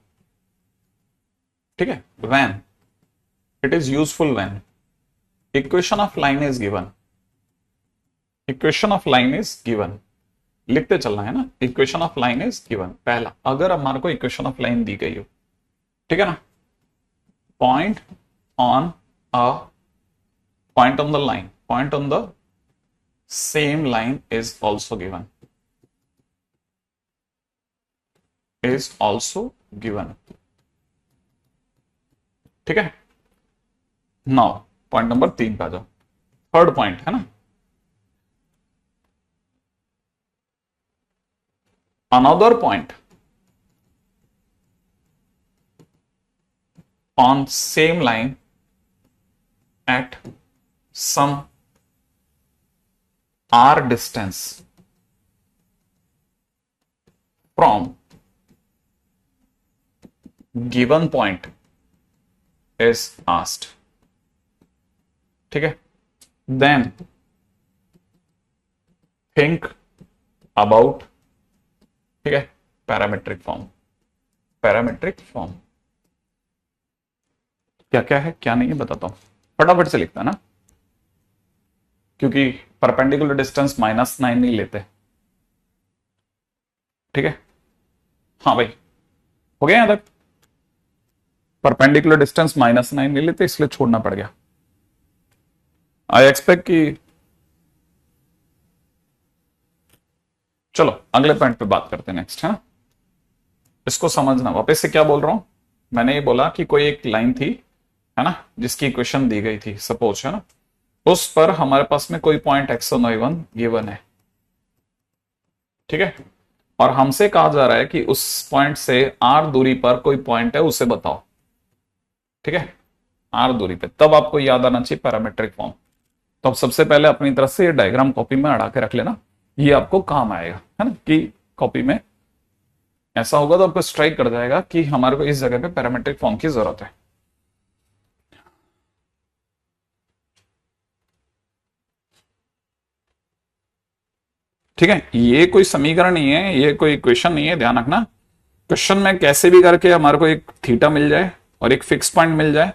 ठीक है, when it is useful when equation of line is given. Equation of line is given, लिखते चलना है ना, equation of line is given. पहला, अगर हमारे को इक्वेशन ऑफ लाइन दी गई हो, ठीक है ना, point on a point on the line, point on the same line is also given, is also given. ठीक है, नाउ पॉइंट नंबर 3 पे आ जाओ, थर्ड पॉइंट है ना, another point on same line at some r distance from given point is asked। ठीक है, then think about, ठीक है, पैरामेट्रिक फॉर्म। पैरामेट्रिक फॉर्म क्या क्या है क्या नहीं है बताता हूं, फटाफट से लिखता ना, क्योंकि परपेंडिकुलर डिस्टेंस -9 नहीं लेते। ठीक है, हाँ भाई, हो गया यहां तक। परपेंडिकुलर डिस्टेंस -9 नहीं लेते, इसलिए छोड़ना पड़ गया। आई एक्सपेक्ट कि, चलो अगले पॉइंट पे बात करते हैं, नेक्स्ट, है ना। इसको समझना, वापस से क्या बोल रहा हूं, मैंने ये बोला कि कोई एक लाइन थी, है ना, जिसकी इक्वेशन दी गई थी सपोज, है ना, उस पर हमारे पास में कोई पॉइंट x1 y1 गिवन है। ठीक है, और हमसे कहा जा रहा है कि उस पॉइंट से r दूरी पर कोई पॉइंट है, उसे बताओ। ठीक है, r दूरी पे, तब आपको याद आना चाहिए पैरामेट्रिक फॉर्म। तो अब सबसे पहले अपनी तरफ से ये डायग्राम कॉपी में अड़ा के रख लेना, ये आपको काम आएगा, है ना, कि कॉपी में ऐसा होगा तो आपको स्ट्राइक कर जाएगा कि हमारे को इस जगह पे पैरामेट्रिक फॉर्म की जरूरत है। ठीक है, ये कोई समीकरण नहीं है, ये कोई इक्वेशन नहीं है, ध्यान रखना। क्वेश्चन में कैसे भी करके हमारे को एक थीटा मिल जाए और एक फिक्स पॉइंट मिल जाए,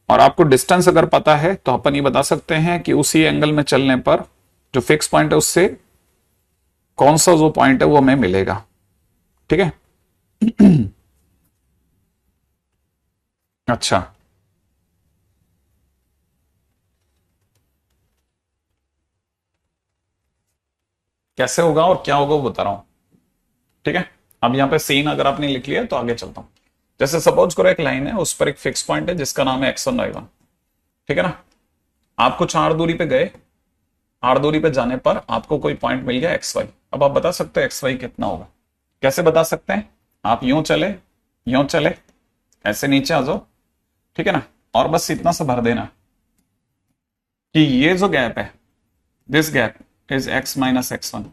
और आपको डिस्टेंस अगर पता है तो अपन ये बता सकते हैं कि उसी एंगल में चलने पर जो फिक्स पॉइंट है उससे कौन सा जो पॉइंट है वो हमें मिलेगा। ठीक है अच्छा, कैसे होगा और क्या होगा वो बता रहा हूं। ठीक है, अब यहां पे सीन अगर आपने लिख लिया तो आगे चलता हूं। जैसे सपोज करो एक लाइन है, उस पर एक फिक्स पॉइंट है जिसका नाम है x1 y1। ठीक है ना, आप कुछ r दूरी पे गए, r दूरी पे जाने पर आपको कोई पॉइंट मिल गया xy। अब आप बता सकते हो xy कितना होगा, कैसे बता सकते हैं, आप यूं चले, ऐसे नीचे आ जाओ, ठीक है ना, और बस इतना सा भर देना कि ये जो गैप है, this gap is x minus x1,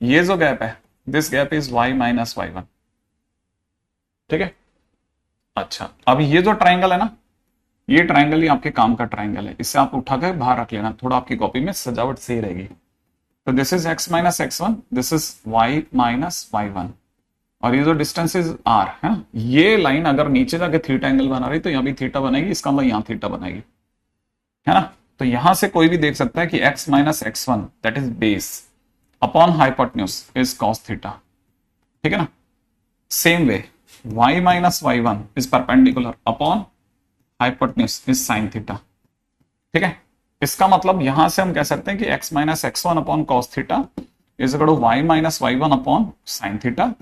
ये जो गैप है, this gap is y minus y1। ठीक है, अच्छा, अब ये जो ट्राइंगल है ना, ये ट्राइंगल ही आपके काम का ट्राइंगल है, इसे आप उठाकर बाहर रख लेना, थोड़ा आपकी कॉपी में सजावट सही रहेगी। तो this is x minus x1, this is y minus y1, और ये जो डिस्टेंस इज r है ना, ये लाइन अगर नीचे जाके थीटा एंगल बना रही तो यहां भी थीटा बनेगी, इसका मतलब यहां थीटा बनेगी, है ना। तो यहां से कोई भी देख सकता है कि x minus x1 that is base upon hypotenuse is cos theta, ठीक है ना। Same way y minus y1 is perpendicular upon hypotenuse is sine theta, ठीक है। इसका मतलब यहां से हम कह सकते हैं कि x minus x1 upon cos theta is equal to y minus y1 upon sine theta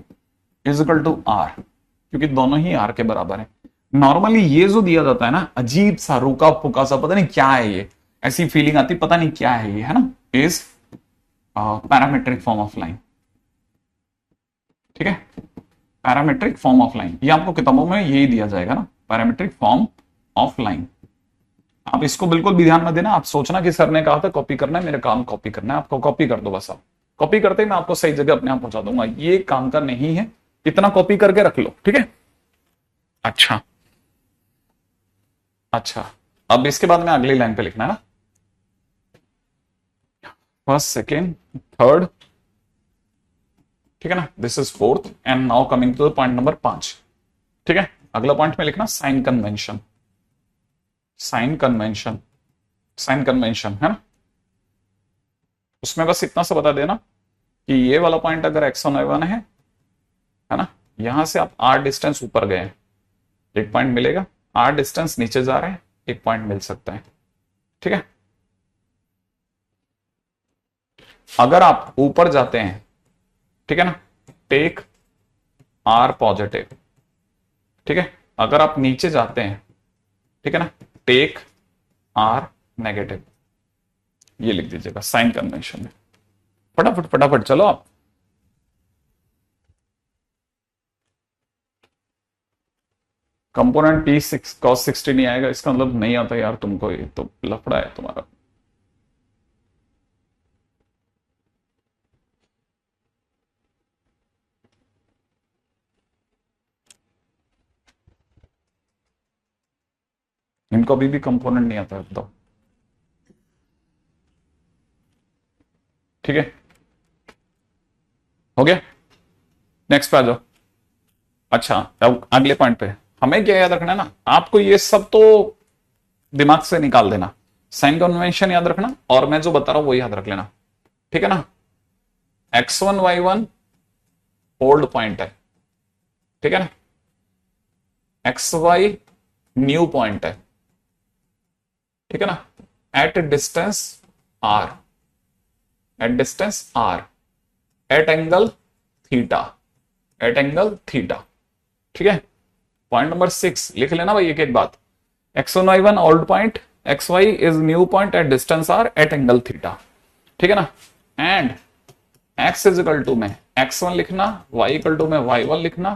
is equal to r, क्योंकि दोनों ही r के बराबर है। नॉर्मली ये जो दिया जाता है ना, अजीब सा रूखा फूका सा, पता नहीं क्या है ये, ऐसी फीलिंग आती पता नहीं क्या है ये, है ना, is parametric form of line, ठीक है। पैरामेट्रिक फॉर्म ऑफ लाइन, ये आपको किताबों में यही दिया जाएगा ना, पैरामेट्रिक फॉर्म ऑफ लाइन। आप इसको बिल्कुल भी ध्यान में देना, आप सोचना कि सर ने कहा था कॉपी करना है, मेरे काम कॉपी करना है, आपको कॉपी कर दो बस। आप कॉपी करते ही मैं आपको सही जगह अपने आप पहुंचा दूंगा, ये काम का नहीं है, इतना कॉपी करके रख लो, ठीक है। अच्छा अच्छा, अब इसके बाद में अगली लाइन पे लिखना है ना, फर्स्ट सेकेंड थर्ड, ठीक है ना, this is fourth and now coming to the point number 5, ठीक है। अगला पॉइंट में लिखना sign convention, sign convention, sign convention, है ना। उसमें बस इतना सा बता देना कि ये वाला पॉइंट अगर x1 y1 है ना, यहां से आप r डिस्टेंस ऊपर गए, एक पॉइंट मिलेगा, r डिस्टेंस नीचे जा रहे हैं, एक पॉइंट मिल सकता है, ठीक है। अगर आप ऊपर जाते हैं, ठीक है ना, टेक r पॉजिटिव, ठीक है। अगर आप नीचे जाते हैं, ठीक है ना, टेक r नेगेटिव, ये लिख दीजिएगा साइन कन्वेंशन में। फटाफट फटाफट चलो आप, कंपोनेंट p cos 60 नहीं आएगा, इसका मतलब नहीं आता यार तुमको, ये तो लफड़ा है तुम्हारा। इनको अभी भी कंपोनेंट नहीं आता है, बताओ, ठीक है। हो गया, नेक्स्ट पे आ जाओ। अच्छा, अब अगले पॉइंट पे हमें क्या याद रखना है ना, आपको ये सब तो दिमाग से निकाल देना, साइन कन्वेंशन याद रखना, और मैं जो बता रहा हूं वो याद रख लेना, ठीक है ना। x1 y1 ओल्ड पॉइंट है, ठीक है ना, xy न्यू पॉइंट है, ठीक है ना, at distance r, at distance r, at angle theta, at angle theta, ठीक है। पॉइंट नंबर 6 लिख लेना भाई एक एक बात, x1 y1 old point, xy is new point at distance r at angle theta, ठीक है ना। And x is equal to में x1 लिखना, y इक्वल टू में y1 लिखना,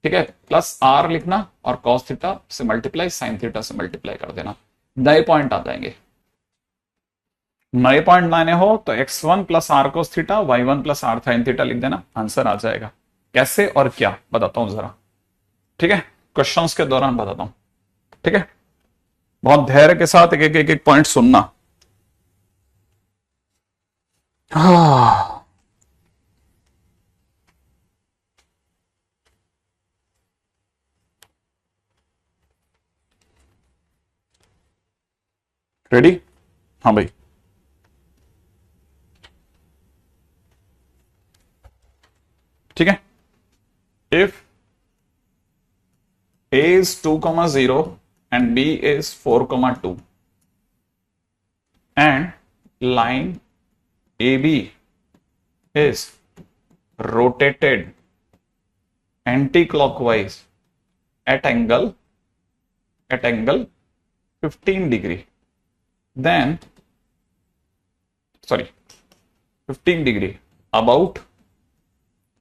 ठीक है, प्लस r लिखना, और cos थीटा से मल्टीप्लाई साइन थीटा से मल्टीप्लाई कर देना, नए पॉइंट आ जाएंगे। नए पॉइंट लाने हो तो x1 plus R cos theta, y1 plus R sine theta लिख देना, आंसर आ जाएगा। कैसे और क्या बताता हूं जरा, ठीक है, क्वेश्चंस के दौरान बताता हूं, ठीक है। बहुत धैर्य के साथ एक पॉइंट सुनना। रेडी, हाँ भाई, ठीक है। If a is 2,0 and b is 4,2 and line AB is rotated anti-clockwise at angle 15 degree, then 15 degree about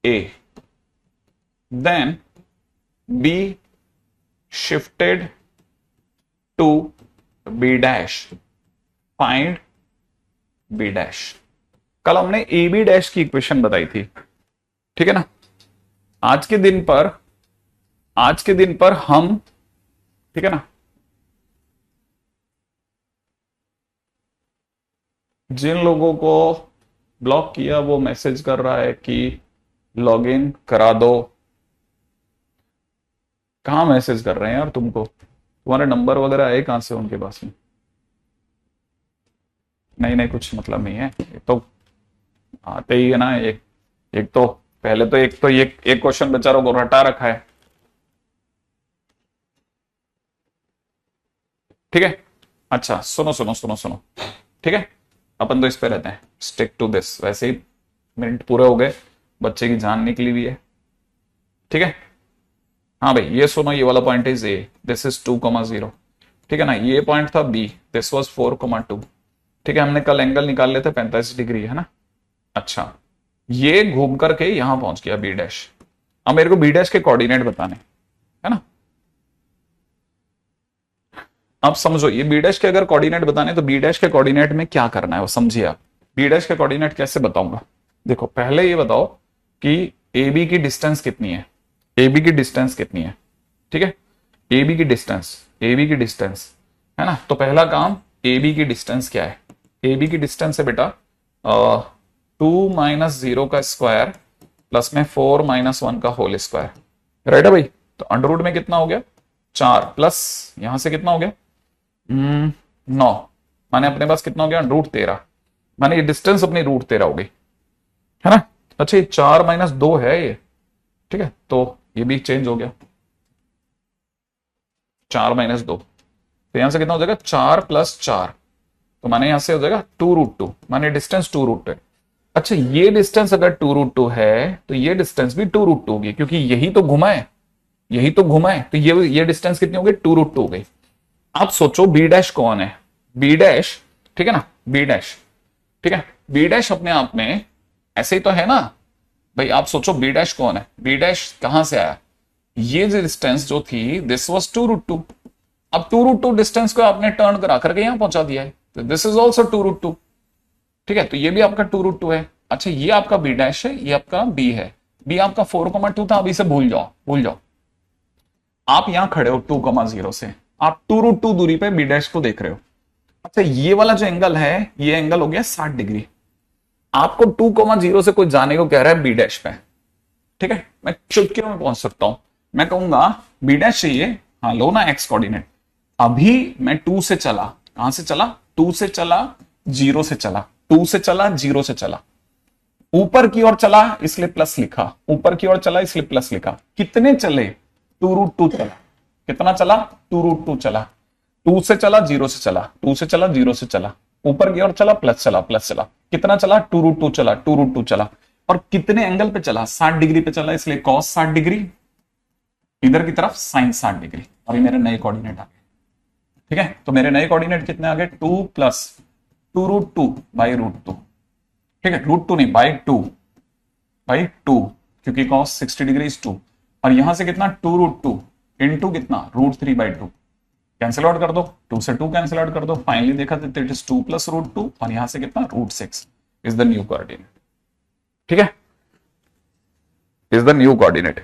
A, then B shifted to B dash, find B dash। कल हमने ए बी डैश की equation बताई थी, ठीक है ना। आज के दिन पर हम, ठीक है ना, जिन लोगों को ब्लॉक किया, वो मैसेज कर रहा है कि लॉगिन करा दो। कहाँ मैसेज कर रहे हैं यार तुमको? तुम्हारे नंबर वगैरह आए कहाँ से उनके पास में? नहीं नहीं, कुछ मतलब नहीं है, ये तो आते ही है ना। एक एक तो पहले तो एक क्वेश्चन बेचारों को रटा रखा है। ठीक है, अच्छा सुनो सुनो सुनो सुनो। ठीक है, अपन तो इस पे रहते हैं, स्टिक टू दिस। वैसे ही मिनट पूरे हो गए, बच्चे की जान निकली हुई है। ठीक है, हाँ भाई ये सुनो, ये वाला point is a, this is 2,0। ठीक है ना, ये पॉइंट था बी, दिस वाज 4,2। ठीक है, हमने कल एंगल निकाल लेते 45 डिग्री, है ना। अच्छा, ये घूम करके यहां पहुंच गया बी डैश। अब मेरे को बी डैश के कोऑर्डिनेट बताने, है ना। अब समझो, ये बी डैश के अगर कोऑर्डिनेट बताने तो बी डैश के कोऑर्डिनेट में क्या करना है वो समझिए आप। बी डैश के कोऑर्डिनेट कैसे बताऊंगा? देखो पहले ये बताओ कि ए बी की डिस्टेंस कितनी है। ए बी की डिस्टेंस कितनी है? ठीक है, ए बी की डिस्टेंस, ए बी की डिस्टेंस, है ना। तो पहला काम, ए बी की डिस्टेंस क्या है? ए बी की डिस्टेंस है बेटा 2 - 0 का स्क्वायर प्लस में 4 - 1 का होल स्क्वायर। राइट है भाई। तो अंडर रूट में कितना हो गया? 4 प्लस यहां से कितना हो गया? 9। माने अपने पास कितना हो गया? √13। माने ये डिस्टेंस अपनी √13 हो गई, है ना। अच्छा, ये 4 - 2 है ये। ठीक है, तो ये भी चेंज हो गया, 4 - 2। तो यहां से कितना हो जाएगा? 4 + 4। तो माने यहां से हो जाएगा 2√2, माने डिस्टेंस 2√2 है। अच्छा, ये डिस्टेंस अगर 2√2 है तो ये डिस्टेंस भी 2√2 होगी, क्योंकि यही तो घुमा है, यही तो घुमा है। तो ये डिस्टेंस कितनी हो गई? 2√2 हो गई। आप सोचो बी डैश कौन है? बी डैश, ठीक है ना, बी डैश। ठीक है, बी डैश अपने आप में ऐसे ही तो है ना भाई। आप सोचो बी डैश कौन है? बी डैश कहां से आया? ये जो डिस्टेंस जो थी, दिस वाज 2√2। अब 2√2 डिस्टेंस को आपने टर्न करा करके यहां पहुंचा दिया है, तो दिस इज ऑल्सो 2√2। ठीक है, तो ये भी आपका 2√2 है। अच्छा, ये आपका बी डैश है, ये आपका बी है। बी आपका 4,2 था, अभी से भूल जाओ, भूल जाओ। आप यहां खड़े हो 2,0 से, आप 2√2 दूरी पे बी डैश को देख रहे हो। अच्छा, ये वाला जो एंगल है, ये एंगल हो गया 60 डिग्री। आपको 2,0 से कोई जाने को कह रहा है बी डैश पे। ठीक है, मैं चुटकियों में पहुंच सकता हूं। मैं कहूंगा बी डैश चाहिए, हाँ लो ना एक्स कोऑर्डिनेट। अभी मैं 2 से चला, कहां से चला? 2 से चला, 0 से चला, 2 से चला, 0 से चला, ऊपर की ओर चला इसलिए प्लस लिखा, ऊपर की ओर चला इसलिए प्लस लिखा। कितने चले? 2√2 चला। कितना चला? 2√2 चला। 2 से चला, 0 से चला, 2 से चला, 0 से चला, ऊपर की ओर चला, प्लस चला, प्लस चला। कितना चला? 2√2 चला, 2√2 चला। और कितने एंगल पे चला? 60 डिग्री पे चला, इसलिए कॉस 60 डिग्री, इधर की तरफ साइन 60 डिग्री। और ये मेरे नए कोऑर्डिनेट आ गए। ठीक है, तो मेरे नए कोऑर्डिनेट कितने आ गए? 2 + 2√2/√2। ठीक है, √2 नहीं, बाई टू, क्योंकि कॉस 60 डिग्री इज 2। और यहां से कितना? 2√2 इंटू कितना? √3/2। कैंसिल आउट कर दो, 2 से 2 कैंसिल आउट कर दो, फाइनली देखा तो इट इज 2 + √2, और यहां से कितना? √6 इज द न्यू कोऑर्डिनेट। ठीक है, is the new coordinate.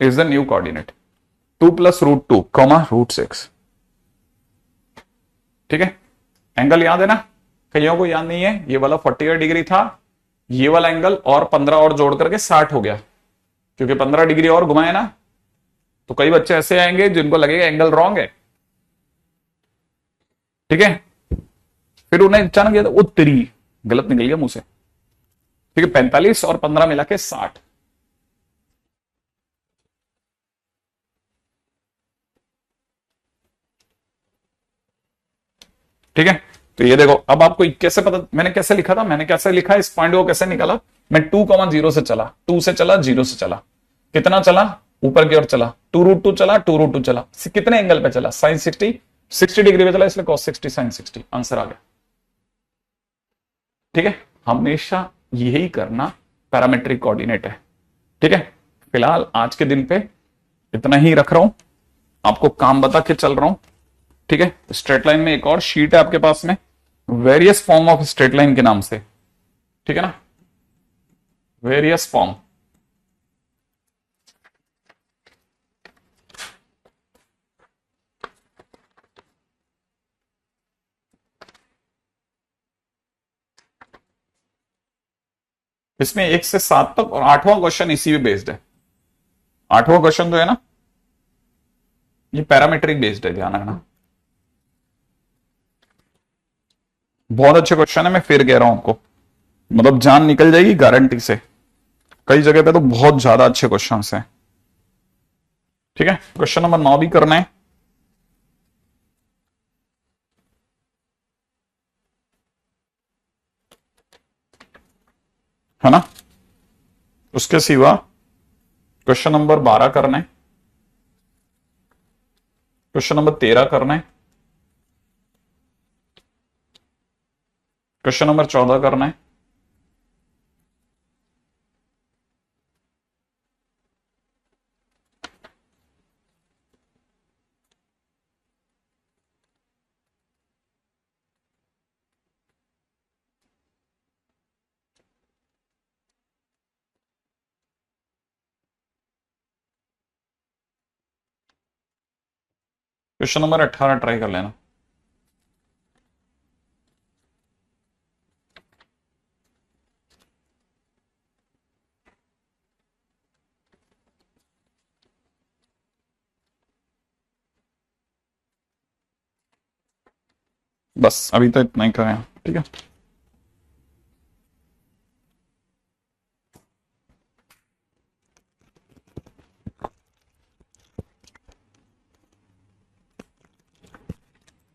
Is the new coordinate 2 + √2, √6। ठीक है, एंगल याद है ना? कईयों को याद नहीं है, ये वाला 48 डिग्री था, ये वाला एंगल और 15 और जोड़ करके 60 हो गया, क्योंकि 15 डिग्री और घुमाए ना। तो कई बच्चे ऐसे आएंगे जिनको लगेगा एंगल रॉन्ग है। ठीक है, फिर उन्हें अचानक याद, उत्तरी गलत निकल गया मुंह से। ठीक है, 45 और 15 मिला के 60। ठीक है, तो ये देखो, अब आपको कैसे पता मैंने कैसे लिखा था? मैंने कैसे लिखा इस पॉइंट को कैसे निकाला? मैं 2,0 से चला, 2 से चला, 0 से चला, कितना चला? ऊपर की ओर चला, 2√2 चला, 2√2 चला, कितने एंगल पे चला? साइन 60, 60 डिग्री पे चला, इसलिए कॉस 60 साइन 60, आंसर आ गया। ठीक है, हमेशा यही करना पैरामेट्रिक कोऑर्डिनेट है। ठीक है, फिलहाल आज के दिन पे इतना ही रख रहा हूं, आपको काम बता के चल रहा हूं। ठीक है, स्ट्रेट लाइन में एक और शीट है आपके पास में, various form of straight line के नाम से। ठीक है ना, वेरियस फॉर्म। इसमें 1 से 7 तक, और 8वां क्वेश्चन इसी पे बेस्ड है। 8वां क्वेश्चन जो है ना, ये पैरामीट्रिक बेस्ड है, ध्यान रखना। बहुत अच्छे क्वेश्चन है, मैं फिर कह रहा हूं आपको, मतलब जान निकल जाएगी गारंटी से। कई जगह पे तो बहुत ज्यादा अच्छे क्वेश्चन हैं। ठीक है, क्वेश्चन नंबर 9 भी करना है। है ना? उसके सिवा क्वेश्चन नंबर 12 करना है, क्वेश्चन नंबर 13 करना है, क्वेश्चन नंबर 14 करना है, क्वेश्चन नंबर 18 ट्राई कर लेना। बस अभी तो इतना ही करें, ठीक है।